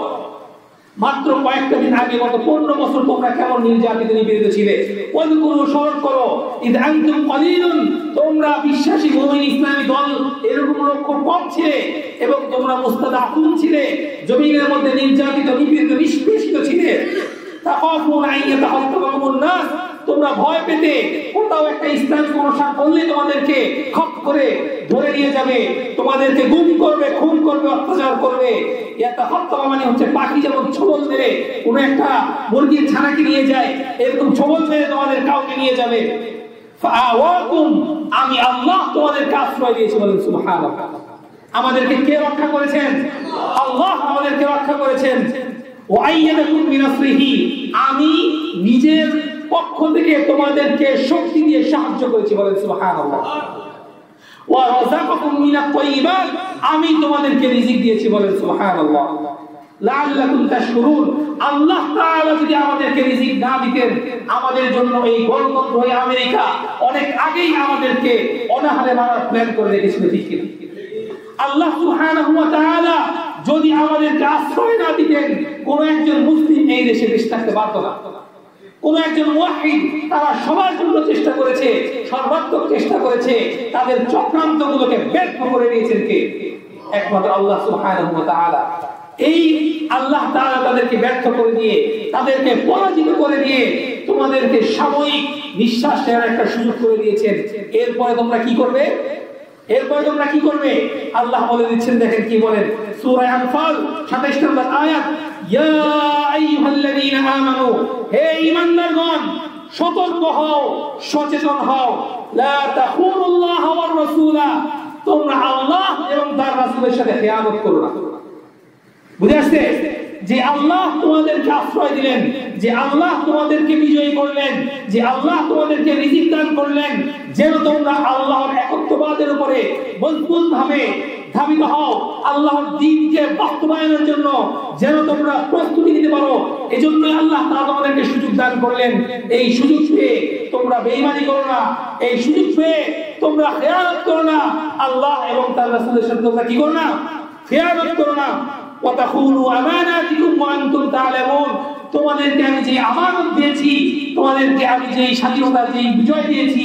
মাত্র কয়েকটা দিন আগে, গত 15 বছর তোমরা কেমন নির্যাতিত নিপীড়িত ছিলে। ওয়াজকুরু, স্মরণ করো, ইদ আনতুম কলিলুন, তোমরা বিশ্বাসী মুমিন ইসলামী দল এরকম লোক খুব কম ছিলে, এবং তোমরা মুস্তাদাফুন ছিলে, জমিনের মধ্যে নির্যাতিত, নিপীড়িত, নিষ্পেষিত ছিলে। তাখাফুনা আন ইয়াতাখাত্তাবাকুমুন নাস, তোমরা ভয় পেতে কোথাও একটা ইসলামিক অনুষ্ঠান করলে তোমাদেরকে খপ করে ধরে নিয়ে যাবে, তোমাদেরকে গুম করবে, খুন করবে, অত্যাচার করবে। ইয়াতাখাত্তাবা মানে হচ্ছে পাখি যেমন ছোবল মেরে কোন একটা মুরগির ছানাকে নিয়ে যায়, এরকম ছোবল মেরে তোমাদের কাউকে নিয়ে যাবে। ফাআওয়াকুম, আমি আল্লাহ তোমাদেরকে আশ্রয় দিয়েছি, বলেন সুবহানাল্লাহ। আমাদেরকে কে রক্ষা করেছেন? আল্লাহ আমাদেরকে রক্ষা করেছেন। ওয়াইয়াদাকুম বিনাসরিহি, আমি নিজের পক্ষ থেকে তোমাদেরকে শক্তি দিয়ে সাহায্য করেছি, বলেন সুবহানাল্লাহ। ওয়া রাযাকাকুম মিনাত তাইয়্যিবাত, আমি তোমাদেরকে রিজিক দিয়েছি, বলেন সুবহানাল্লাহ। লাআল্লাকুম তাশকুরুন, আল্লাহ তাআলা যদি আমাদেরকে রিজিক না দিতেন, আমাদের জন্য এই গণতন্ত্র এই আমেরিকা অনেক আগেই আমাদেরকে অনাহারে মারার প্ল্যান করে রেখেছিল, ঠিক কি না? আল্লাহ সুবহানাহু ওয়া তাআলা যদি আমাদেরকে আশ্রয় না দিতেন, কোন একজন মুসলিম এই দেশে বেঁচে থাকতে পারত না। কোন একজন মুওয়াহহিদ, তারা সবার জন্য চেষ্টা করেছে, সর্বাত্মক চেষ্টা করেছে, তাদের চক্রান্তগুলোকে ব্যর্থ করে দিয়েছেন কে? একমাত্র আল্লাহ সুবহানাহু ওয়া তাআলা। এই আল্লাহ তাআলা তাদেরকে ব্যর্থ করে দিয়ে, তাদেরকে পরাজিত করে দিয়ে তোমাদেরকে সাময়িক নিঃশ্বাস নেওয়ার একটা সুযোগ করে দিয়েছেন। এরপরে তোমরা কি করবে? এরপরে তোমরা কি করবে? আল্লাহ বলে দিচ্ছেন, দেখেন কি বলেন, সূরা আনফাল ২৭ নম্বর আয়াত, ইয়া আইয়ুহাল্লাযীনা আমানু, হে ঈমানদারগণ, সতর্ক হও, সচেতন হও, লা তাখুনুল্লাহ ওয়ার রাসূলা, তোমরা আল্লাহ এবং তার রাসূলের সাথে খেয়ানত করো না। বুঝে আসছে যে আল্লাহ তোমাদেরকে আশ্রয় দিলেন, যে আল্লাহ তোমাদেরকে বিজয়ী করলেন, যে আল্লাহ তোমাদেরকে রিজিক দান করলেন, যেন তোমরা আল্লাহর একত্ববাদের উপরে মজবুতভাবে ধাবিত হও, আল্লাহর দ্বীনকে বাস্তবায়নের জন্য যেন তোমরা প্রস্তুতি নিতে পারো। এজন্য আল্লাহ তাআলা তোমাদেরকে সুযোগ দান করলেন। এই সুযোগ পেয়ে তোমরা বেঈমানি করো না, এই সুযোগ পেয়ে তোমরা খেয়ানত করো না, আল্লাহ এবং তার রাসূলের সাথে তোমরা কি করো না? খেয়ানত করো না। ওয়াতাখুনু আমানাতিকুম ওয়া আনতুম তা'লামুন, তোমাদেরকে আমি যে আমানত দিয়েছি, তোমাদেরকে আমি যে স্বাধীনতা, যে বিজয় দিয়েছি,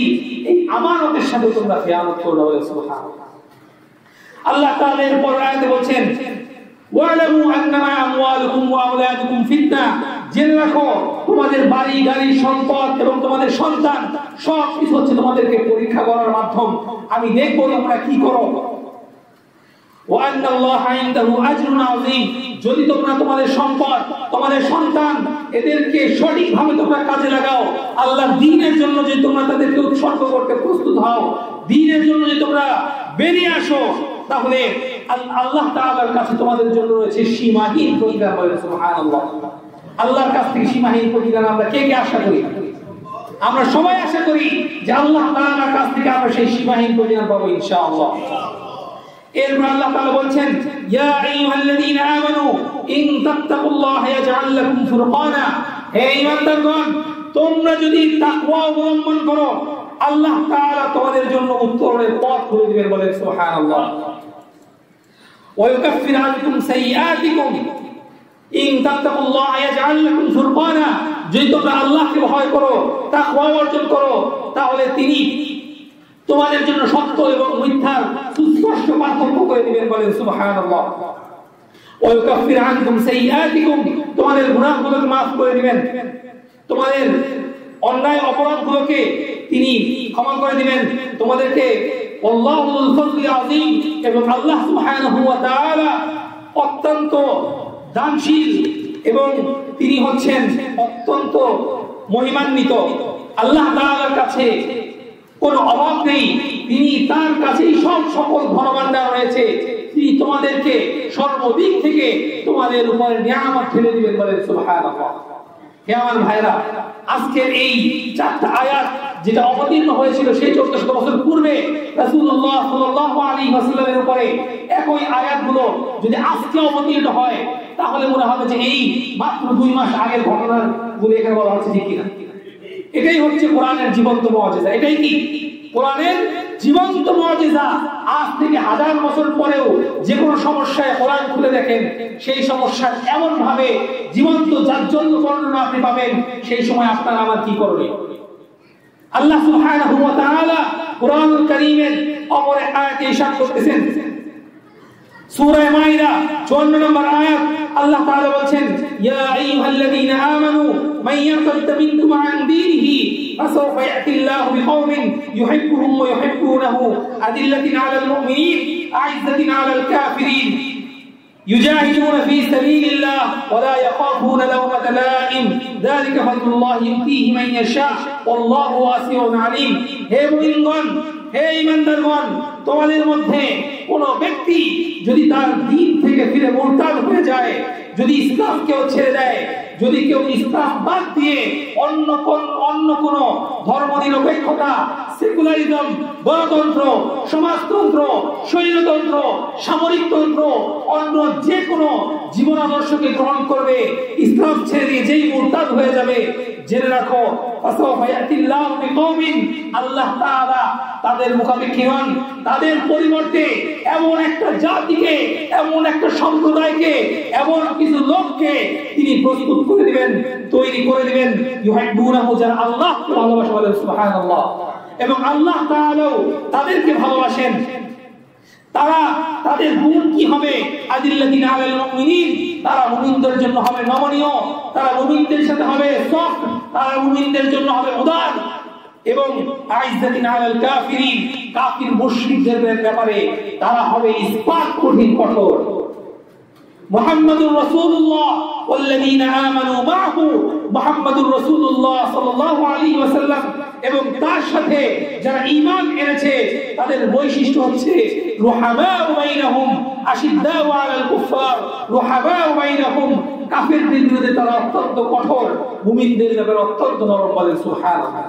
এই আমানতের সাথে তোমরা খেয়ানত করো না, বলে সুবহানাল্লাহ। আল্লাহ তাআলা এরপর আয়াতে বলেন, ওয়ালামু আন্নামা আমওয়ালুকুম ওয়া আওলাদুকুম ফিতনা, জেনে রাখো তোমাদের বাড়ি গাড়ি সম্পদ এবং তোমাদের সন্তান সব কিছু হচ্ছে তোমাদেরকে পরীক্ষা করার মাধ্যম। আমি দেখব তোমরা কি করো। ওয়া আন্নাল্লাহা ইনদাহু আজরুন আযীম, যদি তোমরা তোমাদের সম্পদ, তোমাদের সন্তান এদেরকে সঠিকভাবে তোমরা কাজে লাগাও, আল্লাহর দ্বীনের জন্য যদি তোমরা তাদেরকে উৎসর্গ করতে প্রস্তুত হও, দ্বীনের জন্য যদি তোমরা বেরিয়ে আসো, তাহলে আল্লাহ তাআলার কাছে তোমাদের জন্য রয়েছে সীমাহীন প্রতিদান, বলে সুবহানাল্লাহ। আল্লাহর কাছ থেকে সীমাহীন প্রতিদান আমরা কে কে আশা করি? আমরা সবাই আশা করি যে আল্লাহ তাআলার কাছ থেকে আমরা সেই সীমাহীন প্রতিদান পাবো ইনশাআল্লাহ। এরপর আল্লাহ তাআলা বলেন, ইয়া আইয়ুহাল্লাযীনা আমানু ইন তাত্তাকুল্লাহা ইয়াজআল লাকুম ফুরকানা, হে ঈমানদারগণ, তোমরা যদি তাকওয়া অবলম্বন করো, আল্লাহ তাআলা তোমাদের জন্য উত্তরণের পথ খুলে দিবেন, বলেন সুবহানাল্লাহ। ওয়া ইউকাফিরু আনকুম সাইয়্যাতিকুম ইন তাত্তাকুল্লাহা ইয়াজআল লাকুম ফুরকানা, যদি তোমরা আল্লাহকে ভয় করো, তাকওয়া অর্জন করো, তাহলে তিনি তোমাদের জন্য সত্য এবং মিথ্যার সুস্পষ্ট পার্থক্য করে দিবেন, বলেন সুবহানাল্লাহ। ওয়া ইউকাফিরু আনকুম সাইয়্যাতিকুম, তোমাদের গুনাহগুলোকে maaf করে দিবেন, তোমাদের অন্যায় অপরাধগুলোকে তিনি ক্ষমা করে দিবেন, তোমাদেরকে আল্লাহুল ফাযলুল আযীম, এবং আল্লাহ সুবহানাহু ওয়া তাআলা অত্যন্ত দানশীল এবং তিনি হচ্ছেন অত্যন্ত মহিমান্বিত। আল্লাহ তাআলার কাছে কোনো অভাব নেই, তিনি তার কাছেই সব সকল ধনভাণ্ডার রয়েছে, তিনি তোমাদেরকে সর্বদিক থেকে তোমাদের উপরে নিয়ামত ঢেলে দিবেন, বলেন সুবহানাল্লাহ। হে আমার ভাইরা, আজকের এই চারটা আয়াত যেটা অবতীর্ণ হয়েছিল সেই 1400 বছর পূর্বে রাসূলুল্লাহ সাল্লাল্লাহু আলাইহি ওয়াসাল্লামের উপরে, একই আয়াতগুলো যদি আজকে অবতীর্ণ হয়, তাহলে মনে হবে যে এই মাত্র 2 মাস আগের ঘটনাগুলো এখানে বলা হচ্ছে, ঠিক কিনা? এটাই হচ্ছে কোরআনের জীবন্ত মুজিজা। এটাই কি কোরআনের জীবন্ত মুজিজা। আজ থেকে 1000 বছর পরেও যে কোনো সমস্যায় কোরআন খুলে দেখেন, সেই সমস্যার এমন ভাবে জীবন্ত জাজ্জল্য বর্ণনা আপনি পাবেন, সেই সময় আপনার আমার কি করণীয়? আল্লাহ সুবহানাহু ওয়া তাআলা কোরআনুল কারীমের অপর আয়াতে ইরশাদ করতেছেন, সূরা মাইদা 54 নম্বর আয়াত আল্লাহ তাআলা বলেন ইয়া আইয়ুহাল্লাযীনা আমানু মান ইয়ারতাদ মিনকুম আন দীনিহি ফাসাওফা ইয়াতিল্লাহু বিকওমিন ইউহিব্বুহুম ওয়া ইউহিব্বুনাহু আদিল্লাতিন আলাল মুমিনিন আ'ইজ্জাতিন আলাল কাফিরিন يجاهدون في سبيل الله ولا يخافون لومة لائم ذلك فضل الله يؤتيه من يشاء والله واسع عليم হে মুমিনগণ হে ঈমানদারগণ তোমাদের মধ্যে কোন ব্যক্তি যদি তার দ্বীন থেকে ফিরে মুরতাদ হয়ে যায় যদি ইসলামকেও ছেড়ে দেয় যদি কেউ ইসলাম বাদ দিয়ে অন্য কোন ধর্মনিরপেক্ষতা সেকুলারিজম গণতন্ত্র সমাজতন্ত্র স্বৈরতন্ত্র সামরিকতন্ত্র অন্য যে কোনো জীবন আদর্শকে গ্রহণ করবে ইসলাম ছেড়ে দিয়ে যেই মুরতাদ হয়ে যাবে জেনে রাখো আল্লাহ তাআলা তাদের মুখাপেক্ষী হন তাদের পরিবর্তে এমন একটা জাতিকে এমন একটা সম্প্রদায়কে এমন কিছু লোককে তিনি প্রস্তুত করে দিবেন তৈরি করে দিবেন ইউহিব্বুনাহু যারা আল্লাহকে ভালোবাসে বলেন সুবহানাল্লাহ এবং আল্লাহ তাআলাও তাদেরকে ভালোবাসেন তারা তাদের গুণ কি হবে আদিল্লাতিনা আলাল মুমিনিন তারা মুমিনদের জন্য হবে নমনীয় তারা মুমিনদের সাথে হবে সফট তারা মুমিনদের জন্য হবে উদার এবং আ'ইজ্জাতিন আলাল কাফিরিন কাফির মুশরিকদের ব্যাপারে তারা হবে ইসপাত কঠিন কঠোর মুহাম্মাদুর রাসূলুল্লাহ ওয়াল্লাযীনা আমানু মা'হু মুহাম্মাদুর রাসূলুল্লাহ সাল্লাল্লাহু আলাইহি ওয়াসাল্লাম এবং তার সাথে যারা ঈমান এনেছে তাদের বৈশিষ্ট্য হচ্ছে রুহামাউ বাইনাহুম আশিদ্দাউ আলাল কুফার রুহামাউ বাইনাহুম কাফিরদের বিরুদ্ধে তারা অত্যন্ত কঠোর মুমিনদের ব্যাপারে অত্যন্ত নরম বলেন সুবহানাল্লাহ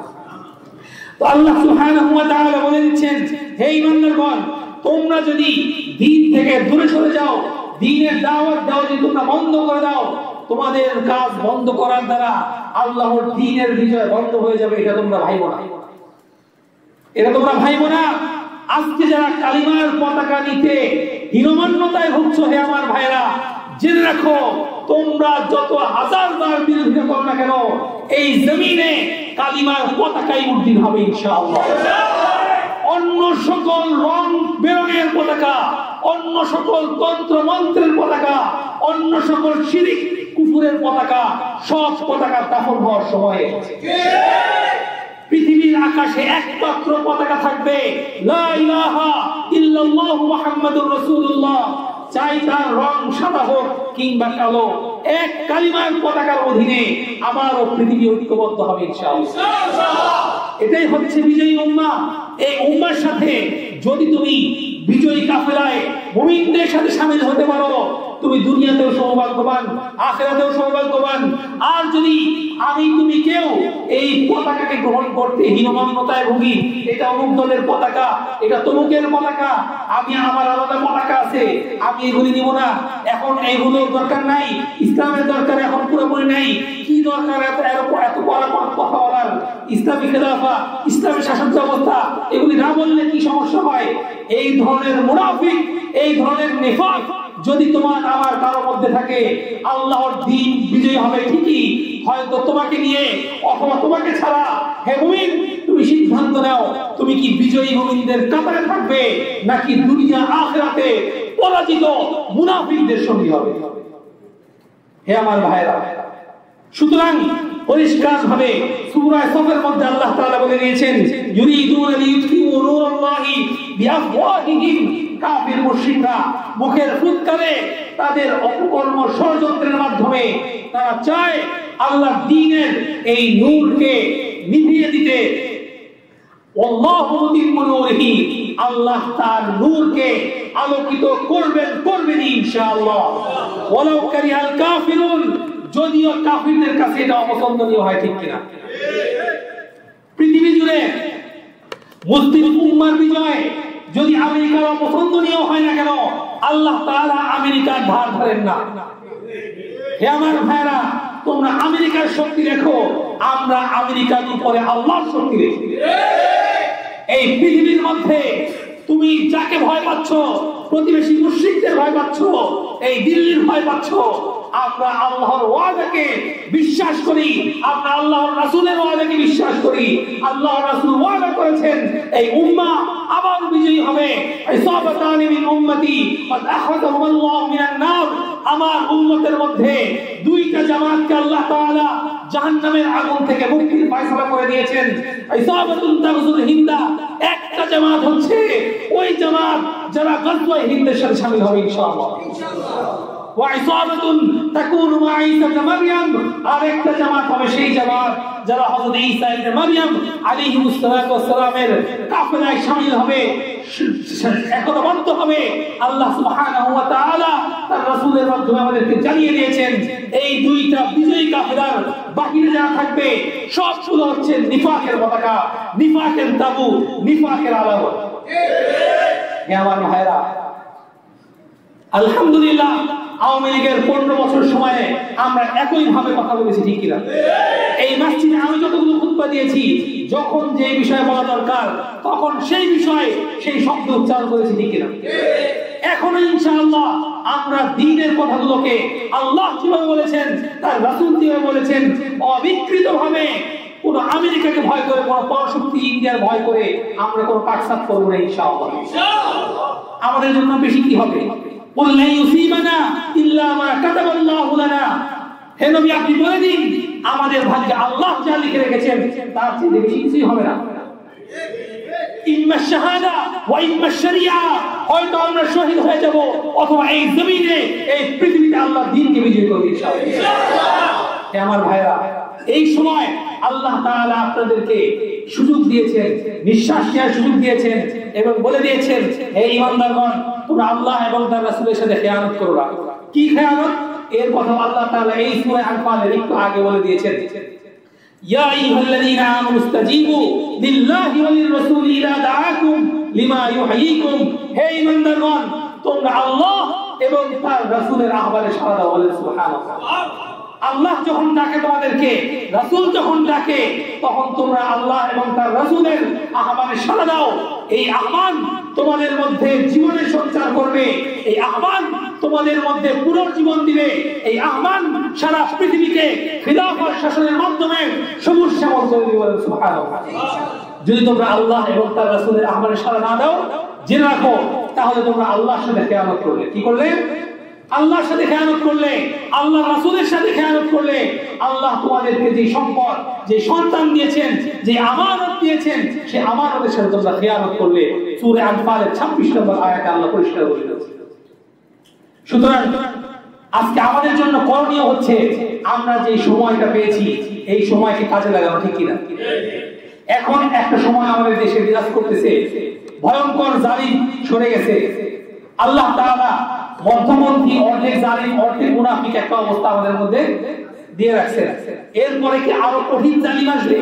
তো আল্লাহ সুবহানাহু ওয়া তাআলা বলে দিচ্ছেন হে ঈমানদারগণ তোমরা যদি দ্বীন থেকে দূরে সরে যাও দ্বীনের দাওয়াত দাও যদি তোমরা বন্ধ করে দাও তোমাদের কাজ বন্ধ করার দ্বারা আল্লাহর দ্বীনের বিজয় বন্ধ হয়ে যাবে এটা তোমরা ভাইবো না আজকে যারা কালিমার পতাকা নিতে হীনমন্যতায় ভুগছো হে আমার ভাইরা জেনে রাখো তোমরা যত হাজারবার বিরোধিতা করো না কেন এই জমিনে কালিমার পতাকাই উড্ডীন হবে ইনশাআল্লাহ অন্য সকল রং বেরঙের পতাকা অন্য সকল তন্ত্র মন্ত্রের পতাকা অন্য সকল শিরিক কুফুরের পতাকা সব পতাকা দাফন হওয়ার সময় পৃথিবীর আকাশে একমাত্র পতাকা থাকবে লা ইলাহা ইল্লাল্লাহু মুহাম্মাদুর রাসূলুল্লাহ চাই তার রং সাদা হোক কিংবা কালো এক কালিমার পতাকার অধীনে আবারও পৃথিবী ঐক্যবদ্ধ হবে ইনশাআল্লাহ এটাই হচ্ছে বিজয়ী উম্মাহ এই উম্মাহর সাথে যদি তুমি বিজয়ী কাফেলায় মুমিনদের সাথে শামিল হতে পারো তুমি দুনিয়াতেও সৌভাগ্যবান আখিরাতেও সৌভাগ্যবান আর যদি আমি তুমি কেউ এই পতাকাকে গ্রহণ করতে হীনমন্যতায় ভুগি এটা অমুক দলের পতাকা এটা তমুকের পতাকা আমি আমার আলাদা পতাকা আছে আমি এগুলি নিব না এখন এইগুলোর দরকার নাই ইসলামের দরকার এখন পুরোপুরি নাই কি দরকার এত কথা বলার ইসলামী খেলাফা ইসলামী শাসন ব্যবস্থা এগুলি না বললে কি সমস্যা হয় এই ধরনের মুনাফিক এই ধরনের নিফাক যদি তোমার আমার কারো মধ্যে থাকে আল্লাহর দ্বীন বিজয় হবে ঠিকই হয়তো তোমাকে নিয়ে অথবা তোমাকে ছাড়া হে মুমিন তুমি সিদ্ধান্ত নাও তুমি কি বিজয়ী মুমিনদের কাতারে থাকবে নাকি দুনিয়া আখিরাতে পরাজিত মুনাফিকদের সঙ্গী হবে হে আমার ভাইরা সুতরাং পরিষ্কার ভাবে সূরা সফের মধ্যে আল্লাহ তাআলা বলে দিয়েছেন ইউরিদুনা লিইউতফিউ নূরাল্লাহি বিআফওয়াহিহিম কাফির মুশরিকরা মুখের ফুৎকারে তাদের অপকর্ম ষড়যন্ত্রের মাধ্যমে তারা চায় আল্লাহর দ্বীনের এই নূরকে নিভিয়ে দিতে আল্লাহু মুতিম্মু নূরিহি আল্লাহ তার নূরকে আলোকিত করবেন ইনশাআল্লাহ ওয়ালাউ কারিহাল কাফিরুন যদিও কাফিরদের কাছে এটা অপছন্দনীয় হয় ঠিক কিনা পৃথিবী জুড়ে মুসলিম উম্মার বিজয় যদি আমেরিকার অপছন্দনীয় হয় না কেন আল্লাহ তাআলা আমেরিকার ধার ধরেন না হে আমার ভাইরা তোমরা আমেরিকার শক্তি দেখো আমরা আমেরিকার উপরে আল্লাহর শক্তি দেখি এই পৃথিবীর মধ্যে তুমি যাকে ভয় পাচ্ছ প্রতিবেশী মুশরিকদের ভয় পাচ্ছ এই দিল্লির ভয় পাচ্ছ আমরা আল্লাহর ওয়াদাকে বিশ্বাস করি আমরা আল্লাহর রাসূলের ওয়াদাকে বিশ্বাস করি আল্লাহর রাসূল ওয়াদা করেছেন এই উম্মাহ আবার বিজয়ী হবে। ইসাবাতানি মিন উম্মতি ওয়া আখাযাহুমুল্লাহু মিনান নার, আমার উম্মতের মধ্যে দুইটা জামাতকে আল্লাহ তাআলা জাহান্নামের আগুন থেকে মুক্তির ফয়সালা করে দিয়েছেন। ইসাবাতুন তাগজুল হিন্দা, একটা জামাত হচ্ছে ওই জামাত যারা গজওয়ায়ে হিন্দের সাথে শামিল হবে ইনশাআল্লাহ। ওয়া ইসাবাতুন তাকুনু মা ঈসা ইবনে মারইয়াম, আরেকটা জামাত হবে সেই জামাত যারা হযরত ঈসা ইবনে মারইয়াম আলাইহিস সালাতু ওয়াস সালামের কাফেলায় শামিল হবে, একতাবদ্ধ হবে। আল্লাহ সুবহানাহু ওয়া তাআলা তার রাসূলের মাধ্যমে আমাদেরকে জানিয়ে দিয়েছেন এই দুইটা বিজয়ী কাফেলার বাহিরে যারা থাকবে সবগুলো হচ্ছে নিফাকের পতাকা, নিফাকের তাবু, নিফাকের আলামত। হে আমার ভাইরা, আলহামদুলিল্লাহ আওয়ামী লীগের 15 বছর সময়ে আমরা একই ভাবে কথা বলেছি, ঠিক কিনা? এই মসজিদে আমি যতগুলো খুতবা দিয়েছি, যখন যে বিষয়ে বলা দরকার তখন সেই বিষয়ে সেই শব্দ উচ্চারণ করেছি, ঠিক কিনা? এখন ইনশাআল্লাহ আমরা দ্বীনের কথাগুলোকে আল্লাহ যেভাবে বলেছেন, তার রাসূল যেভাবে বলেছেন, অবিকৃতভাবে কোন আমেরিকাকে ভয় করে, কোন পরশক্তি ইন্ডিয়ার ভয় করে আমরা কোন কাটছাট করব না ইনশাআল্লাহ। আমাদের জন্য বেশি কি হবে? ওয়াল্লা ইউসিবানা ইল্লা মা কাতাবাল্লাহু লানা, হে নবী আপনি বলে দিন আমাদের ভাগ্যে আল্লাহ যা লিখে রেখেছেন তার চেয়ে বেশি কিছুই হবে না। ইম্মা শাহাদা ওয়া ইম্মা শরিয়া, হয়তো আমরা শহীদ হয়ে যাব অথবা এই জমিনে এই পৃথিবীতে আল্লাহর দ্বীনকে বিজয় করব ইনশাআল্লাহ। হে আমার ভাইরা, এই সময় আল্লাহ তাআলা আপনাদেরকে সুযোগ দিয়েছেন, নিঃশ্বাস নেওয়ার সুযোগ দিয়েছেন এবং বলে দিয়েছেন, হে ঈমানদারগণ তোমরা আল্লাহ এবং তার রাসূলের সাথে খেয়ানত করো না। কি খেয়ানত? এর কথা আল্লাহ তাআলা এই সূরা আনফালের একটু আগে বলে দিয়েছেন, ইয়া আইয়ুহাল্লাযীনা আমানু ইসতাজীবু লিল্লাহি ওয়া লির-রাসূলি ইযা দাআকুম লিমা ইউহয়িকুম, হে ঈমানদারগণ তোমরা আল্লাহ এবং তার রাসূলের আহ্বানে সাড়া দাও। বলেন সুবহানাল্লাহ। আল্লাহ যখন ডাকে তোমাদেরকে, রাসূল যখন ডাকে, তখন তোমরা আল্লাহ এবং তার রাসূলের আহ্বানে সাড়া দাও। এই আহ্বান তোমাদের মধ্যে জীবনের সঞ্চার করবে, এই আহ্বান তোমাদের মধ্যে পুনর্জীবন দিবে, এই আহ্বান সারা পৃথিবীকে খিলাফত শাসনের মাধ্যমে সবুজ শ্যামল করে দিবে। বলেন সুবহানাল্লাহ। যদি তোমরা আল্লাহ এবং তার রাসূলের আহ্বানে সাড়া না দাও, জেনে রাখো তাহলে তোমরা আল্লাহর সাথে খেয়ানত করলে। কি করলে? আল্লাহর সাথে খেয়ানত করলে, আল্লাহ রাসূলের সাথে খেয়ানত করলে। আল্লাহ তোমাদেরকে যে সম্পদ, যে সন্তান দিয়েছেন, যে আমানত দিয়েছেন, সেই আমানতের সাথে তোমরা খেয়ানত করলে। সূরা আনফালের 26 নম্বর আয়াতে আল্লাহ পরিষ্কার বলে দিয়েছেন। সুতরাং আজকে আমাদের জন্য করণীয় হচ্ছে আমরা যে সময়টা পেয়েছি এই সময়কে কাজে লাগানো, ঠিক কিনা? এখন একটা সময় আমাদের দেশে বিরাজ করতেছে, ভয়ঙ্কর জালিম সরে গেছে। আল্লাহ তাআলা মধ্যমন্ত্রী, অর্ধেক জালিম অর্ধেক মুনাফিক একটা অবস্থা আমাদের মধ্যে দিয়ে রাখছেন। এরপরে কি আরো কঠিন জালিম আসবে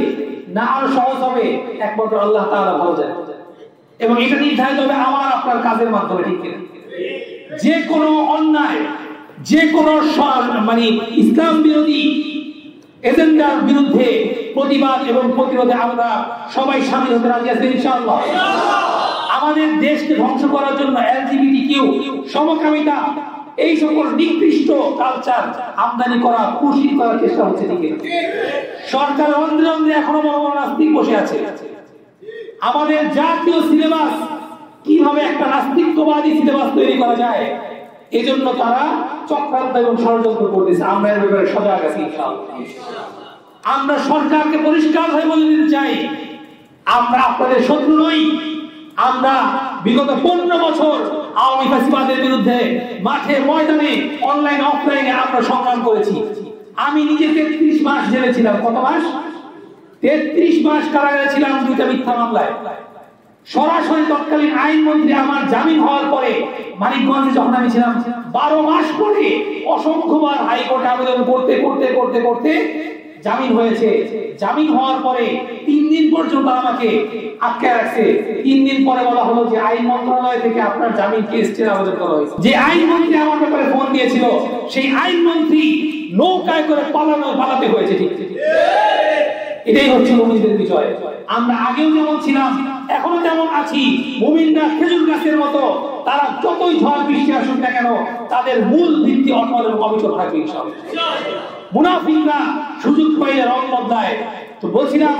না আরো সহজ হবে? একমাত্র আল্লাহ তাআলা ভালো জানেন। এবং এটা নির্ধারিত হবে আমার আপনার কাজের মাধ্যমে, ঠিক কিনা? যে কোনো অন্যায়, যে কোনো মানে ইসলাম বিরোধী এজেন্ডার বিরুদ্ধে প্রতিবাদ এবং প্রতিরোধে আমরা সবাই শামিল হতে রাজি আছি ইনশাআল্লাহ। আমাদের দেশকে ধ্বংস করার জন্য এলজিবিটিকিউ, সমকামিতা, এই সকল নিকৃষ্ট কালচার আমদানি করা, পুষিত করার চেষ্টা হচ্ছে, ঠিক না? সরকার অন্ধ্রে অন্ধ্রে এখনো বড় বড় নাস্তিক বসে আছে। আমাদের জাতীয় সিলেবাস কিভাবে একটা নাস্তিকবাদী সিলেবাস তৈরি করা যায়, এজন্য তারা চক্রান্ত এবং ষড়যন্ত্র করতেছে। আমরা এর ব্যাপারে সজাগ আছি ইনশাআল্লাহ। আমরা সরকারকে পরিষ্কার হয়ে বলে দিতে চাই, আমরা আপনাদের শত্রু নই। আমরা বিগত 15 বছর আওয়ামী ফ্যাসিবাদের বিরুদ্ধে মাঠে ময়দানে অনলাইন অফলাইনে আমরা সংগ্রাম করেছি। আমি নিজে 33 মাস জেলে ছিলাম। কত মাস? 33 মাস কারাগারে ছিলাম দুইটা মিথ্যা মামলায়। সরাসরি তৎকালীন আইনমন্ত্রী আমার জামিন হওয়ার পরে মানিকগঞ্জে যখন আমি ছিলাম 12 মাস পরে অসংখ্যবার হাইকোর্টে আবেদন করতে করতে করতে করতে জামিন হয়েছে। জামিন হওয়ার পরে 3 দিন পর্যন্ত আমাকে আটকে রাখছে। 3 দিন পরে বলা হলো যে আইন মন্ত্রণালয় থেকে আপনার জামিন কেসের আবেদন করা হয়েছে। যে আইনমন্ত্রী আমার ব্যাপারে ফোন দিয়েছিল সেই আইনমন্ত্রী নৌকায় করে পালাতে হয়েছে। ঠিক এটাই হচ্ছে মুমিনদের বিষয়। আমরা আগেও যেমন ছিলাম এখনো যেমন আছি। মুমিনরা খেজুর গাছের মতো, তারা যতই ঝড় বৃষ্টি আসুক না কেন তাদের মূল ভিত্তি অটল এবং অবিচল থাকবে ইনশাআল্লাহ। মুনাফিকরা সুযোগ পাইলে রং বদলায়। তো বলছিলাম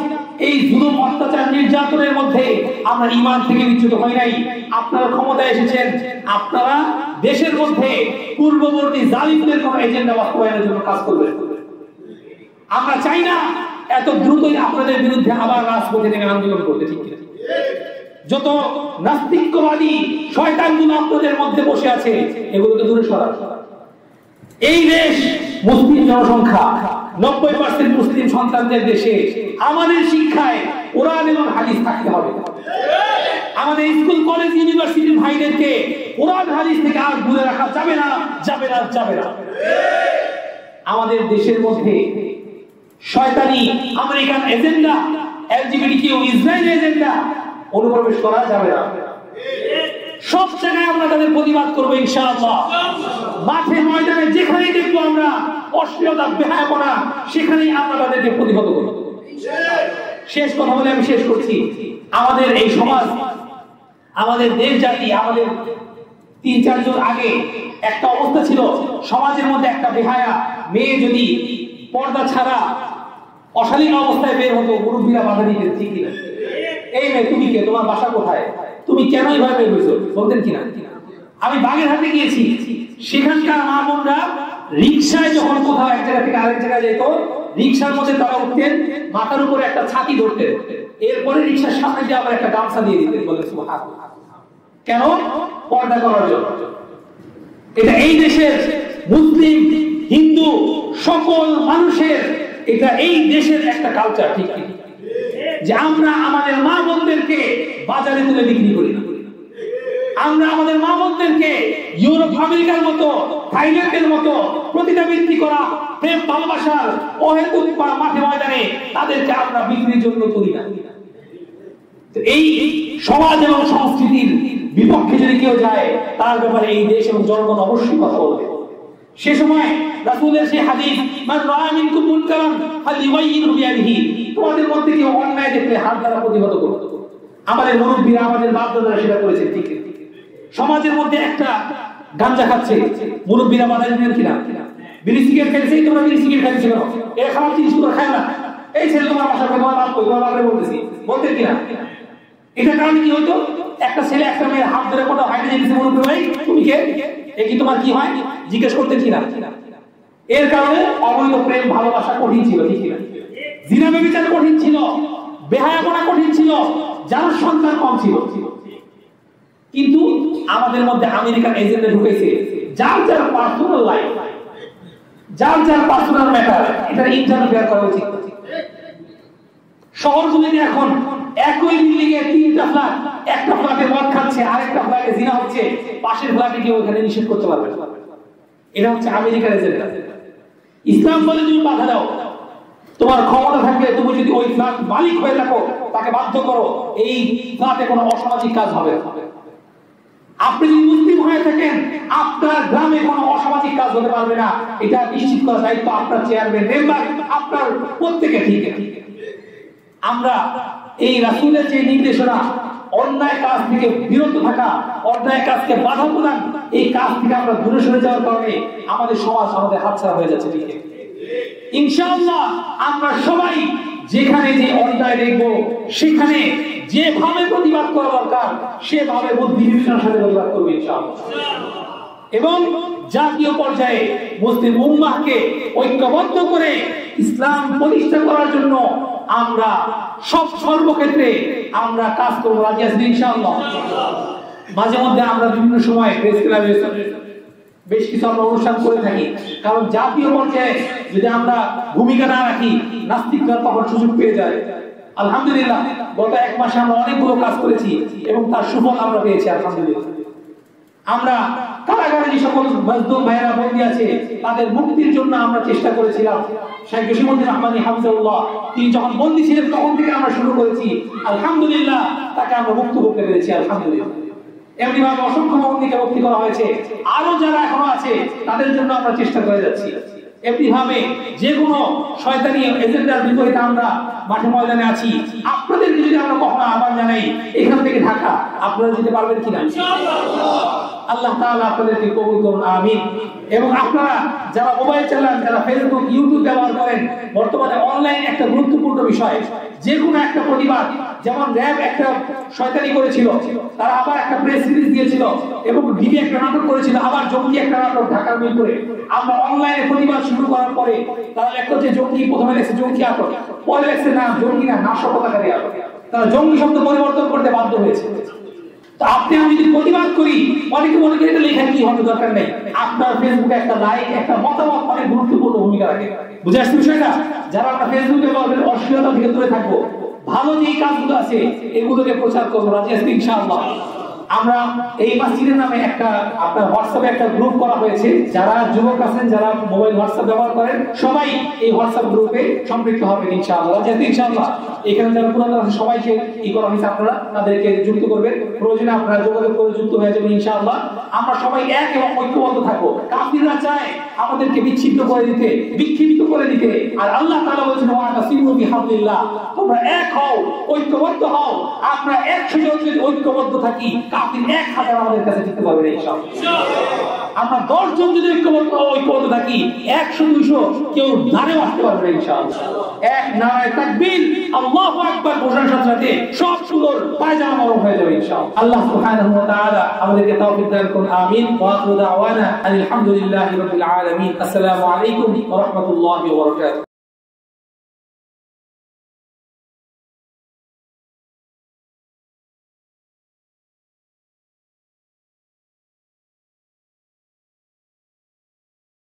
এই জুলুম অত্যাচার নির্যাতনের মধ্যে আমরা ঈমান থেকে বিচ্যুত হই নাই। আপনারা ক্ষমতায় এসেছেন, আপনারা দেশের মধ্যে পূর্ববর্তী জালিমদের কোন এজেন্ডা বাস্তবায়নের জন্য কাজ করবেন। আমরা চাই না এত দ্রুতই আপনাদের বিরুদ্ধে আবার রাজপথে নেমে আন্দোলন করতে, ঠিক কিনা? যত নাস্তিকবাদী শয়তানগুলো আপনাদের মধ্যে বসে আছে এগুলোকে দূরে সরান। এই দেশ মুসলিম জনসংখ্যা 90% মুসলিম সন্তানদের দেশে। আমাদের শিক্ষায় কোরআন এবং হাদিস থাকতে হবে। আমাদের স্কুল কলেজ ইউনিভার্সিটির ভাইদেরকে কোরআন হাদিস থেকে আর দূরে রাখা যাবে না, যাবে না, যাবে না। আমাদের দেশের মধ্যে শয়তানি American agenda, LGBTQ Israel agenda অনুপ্রবেশ করা যাবে না। সব জায়গায় আমরা তাদের প্রতিবাদ করবো ইনশাআল্লাহ। মাঠে ময়দানে যেখানেই দেখবো আমরা অশ্লীলতা, বেহায়াপনা, সেখানেই আমরা তাদেরকে প্রতিহত করব। শেষ কথা বলে আমি শেষ করছি। আমাদের এই সমাজ, আমাদের দেশ জাতি, আমাদের 3-4 জন আগে একটা অবস্থা ছিল, সমাজের মধ্যে একটা বেহায়া মেয়ে যদি পর্দা ছাড়া অশালীন অবস্থায় বের হতো, মুরব্বীরা বাধা দিতেন, ঠিক কিনা? এই মেয়ে তুমি কে, তোমার বাসা কোথায়, তুমি কেন এইভাবে বের হয়েছো, বলতেন কিনা? আমি বাগেরহাটে গিয়েছি, সেখানকার মা বোনরা রিক্সায় যখন কোথাও এক জায়গা থেকে আরেক জায়গায় যেত, রিক্সার মধ্যে তারা উঠতেন, মাথার উপরে একটা ছাতি ধরতেন, এরপরে রিক্সার সামনে দিয়ে আবার একটা গামছা দিয়ে দিতেন, বলে সুবহানাল্লাহ। কেন? পর্দা করার জন্য। এটা এই দেশের মুসলিম, হিন্দু সকল মানুষের, এটা এই দেশের একটা কালচার, ঠিক কি? যে আমরা আমাদের মা বোনদেরকে বাজারে তুলে বিক্রি করি না। আমরা আমাদের মা বোনদেরকে ইউরোপ আমেরিকার মতো, থাইল্যান্ডের মতো প্রতিটা বিক্রি করা প্রেম ভালোবাসার অহেতুক মাঠে ময়দানে তাদেরকে আমরা বিক্রির জন্য তুলি না। এই সমাজ এবং সংস্কৃতির বিপক্ষে যদি কেউ যায়, তার ব্যাপারে এই দেশ এবং জনগণ অবশ্যই কথা বলবে। সে সময় রাসূলের সেই হাদিস, মান রাআ মিনকুম মুনকারান ফালইউগাইয়িরহু বিয়াদিহি, তোমাদের মধ্যে কেউ অন্যায় দেখলে হাত দ্বারা প্রতিহত করো। আমাদের মুরব্বীরা, আমাদের বাপ-দাদারা সেটা করেছে, ঠিক আছে? সমাজের মধ্যে একটা গাঁজা খাচ্ছে, মুরব্বীরা বাধা দিবেন কিনা? বিড়ি সিগারেট খাইছে, তোমরা বিড়ি সিগারেট খাইছো কেন? এই খারাপ জিনিস তোমরা খায় না, এই ছেলে তোমার বাসা থেকে তোমার বাপ কই, তোমার বাপরে বলতেছি, বলতেন কিনা? এটার কারণে কি হইতো? একটা ছেলে একটা মেয়ের হাত ধরে কোথাও হাইটে যেতেছে, মুরব্বী ভাই তুমি কে, এ কি তোমার কি হয়, জিজ্ঞেস করতেন কিনা? এর কারণে অবৈধ প্রেম ভালোবাসা কঠিন ছিল, ঠিক কিনা? জিনা ব্যভিচার কঠিন ছিল, বেহায়াপনা কঠিন ছিল, যার সন্তান কম ছিল। কিন্তু আমাদের মধ্যে আমেরিকান এজেন্ডা ঢুকেছে, যার যার পার্সোনাল লাইফ, যার যার পার্সোনাল ম্যাটার, এটা ইন্টারফেয়ার করা উচিত। শহরগুলিতে এখন একই বিল্ডিং এ 3টা ফ্ল্যাট, একটা ফ্ল্যাটে মদ খাচ্ছে, আরেকটা ফ্ল্যাটে জিনা হচ্ছে, পাশের ফ্ল্যাটে কেউ ওখানে নিষেধ করতে পারবে না। এটা হচ্ছে আমেরিকার এজেন্ডা। ইসলাম বলে তুমি বাধা দাও, তোমার ক্ষমতা থাকলে তুমি যদি ওই ফ্ল্যাট মালিক হয়ে থাকো, তাকে বাধ্য করো, এই ফ্ল্যাটে কোনো অসামাজিক কাজ হবে না। আপনি যদি মুসলিম হয়ে থাকেন, আপনার গ্রামে কোনো অসামাজিক কাজ হতে পারবে না, এটা নিশ্চিত করার দায়িত্ব আপনার চেয়ারম্যান, মেম্বার, আপনার প্রত্যেকে, ঠিক আছে? আমরা এই রাসূলের যে নির্দেশনা, অন্যায় কাজ থেকে বিরত থাকা, অন্যায় কাজকে বাধা প্রদান, এই কাজ থেকে আমরা দূরে সরে যাওয়ার কারণে আমাদের সমাজ আমাদের হাতছাড়া হয়ে যাচ্ছে, ঠিক আছে? ইনশাআল্লাহ আমরা সবাই যেখানে যে অন্যায় দেখব, সেখানে যেভাবে প্রতিবাদ করা দরকার সেভাবে বুদ্ধি বিবেচনার সাথে প্রতিবাদ করব ইনশাআল্লাহ। এবং জাতীয় পর্যায়ে মুসলিম উম্মাহকে ঐক্যবদ্ধ করে ইসলাম প্রতিষ্ঠা করার জন্য আমরা সর্বক্ষেত্রে আমরা কাজ করব, রাজি আছি ইনশাআল্লাহ। মাঝে মধ্যে আমরা বিভিন্ন সময় প্রেস ক্লাবে বেশ কিছু আমরা অনুষ্ঠান করে থাকি, কারণ জাতীয় পর্যায়ে যদি আমরা ভূমিকা না রাখি, নাস্তিকরা তখন সুযোগ পেয়ে যায়। আলহামদুলিল্লাহ গত 1 মাসে আমরা অনেকগুলো কাজ করেছি এবং তার সুফল আমরা পেয়েছি আলহামদুলিল্লাহ। আমরা কারাগারে যে সকল মজদুর ভাইয়েরা বন্দী আছে, তাদের মুক্তির জন্য আমরা চেষ্টা করেছিলাম। শেখ জসিমউদ্দিন রহমানী হাফিজাহুল্লাহ, তিনি যখন বন্দী ছিলেন তখন থেকে আমরা শুরু করেছি, আলহামদুলিল্লাহ তাকে আমরা মুক্ত করতে পেরেছি আলহামদুলিল্লাহ। এমনি ভাবে অসংখ্য বন্দীকে মুক্তি করা হয়েছে, আরো যারা এখনো আছে তাদের জন্য আমরা চেষ্টা করে যাচ্ছি। এমনি ভাবে যে কোনো শয়তানি এজেন্ডার বিপরীতে আমরা মাঠে ময়দানে আছি। আপনাদেরকে যদি আমরা কখনো আহ্বান জানাই এখান থেকে ঢাকা, আপনারা যেতে পারবেন কিনা? ইনশাআল্লাহ। আল্লাহ তাআলা আপনাদেরকে কবুল করুন, আমিন। এবং আপনারা যারা মোবাইল চালান, যারা ফেসবুক ইউটিউব ব্যবহার করেন, বর্তমানে অনলাইন একটা গুরুত্বপূর্ণ বিষয়। যে কোনো একটা প্রতিবাদ, যেমন র‍্যাব একটা শয়তানি করেছিল, তারা আবার একটা প্রেস রিলিজ দিয়েছিল, এবং ডিবি একটা নাটক করেছিল, আবার জঙ্গি একটা নাটক ঢাকার মিরপুরে। আমরা অনলাইনে প্রতিবাদ শুরু করার পরে তারা লেখলো যে জঙ্গি, প্রথমে লেখছে জঙ্গি আটক, পরে লেখছে না জঙ্গি না, নাশকতাকারী আটক। তারা জঙ্গি শব্দ পরিবর্তন করতে বাধ্য হয়েছে। তো আপনি আমি যদি প্রতিবাদ করি, অনেকে মনে করি এটা লেখা কি হবে, দরকার নেই। আপনার ফেসবুকে একটা লাইক, একটা মতামত অনেক গুরুত্বপূর্ণ ভূমিকা রাখে। বুঝে আসছে বিষয়টা? যারা আমরা ফেসবুকে অশ্লীলতা থেকে দূরে থাকবো, ভালো যে কাজগুলো আছে এগুলোকে প্রচার করবো, রাজি আছি ইনশাআল্লাহ। আমরা এই মসজিদের নামে একটা আপনার হোয়াটসঅ্যাপে একটা গ্রুপ করা হয়েছে। যারা যুবক আছেন, যারা মোবাইল হোয়াটসঅ্যাপ ব্যবহার করেন, সবাই এই হোয়াটসঅ্যাপ গ্রুপে সম্পৃক্ত হবেন ইনশাআল্লাহ। যেহেতু ইনশাআল্লাহ এখানে যারা পুরাতন আছে সবাইকে করা হয়েছে, আপনারা তাদেরকে যুক্ত করবেন। প্রয়োজনে আপনারা যোগাযোগ করে যুক্ত হয়ে যাবেন ইনশাআল্লাহ। আমরা সবাই এক এবং ঐক্যবদ্ধ থাকবো। কাফিররা চায় আমাদেরকে বিচ্ছিন্ন করে দিতে, বিক্ষিপ্ত করে দিতে, আর আল্লাহ তাআলা বলেছেন ওয়াতাসিমু বিহাবলিল্লাহ, তোমরা এক হও, ঐক্যবদ্ধ হও। আমরা 100 জন যদি ঐক্যবদ্ধ থাকি, কাফির 1000 আমাদের কাছে জিততে পারবে না ইনশাআল্লাহ। আমরা 10 জন যদি ঐক্যবদ্ধ থাকি, 100-200 কেউ ধারে আসতে পারবে না ইনশাআল্লাহ। এক নারায়ে তাকবীর, আল্লাহু আকবার ঘোষণার সাথে সাথে সব সুন্দর পায়জামা নরম হয়ে যাবে ইনশাআল্লাহ। আল্লাহ সুবহানাহু ওয়া তাআলা আমাদেরকে তৌফিক দান করুন, আমিন। ওয়া আখিরু দাওয়ানা আলহামদুলিল্লাহি রাব্বিল আলামিন। আসসালামু আলাইকুম ওয়া রাহমাতুল্লাহি ওয়া বারাকাতুহু।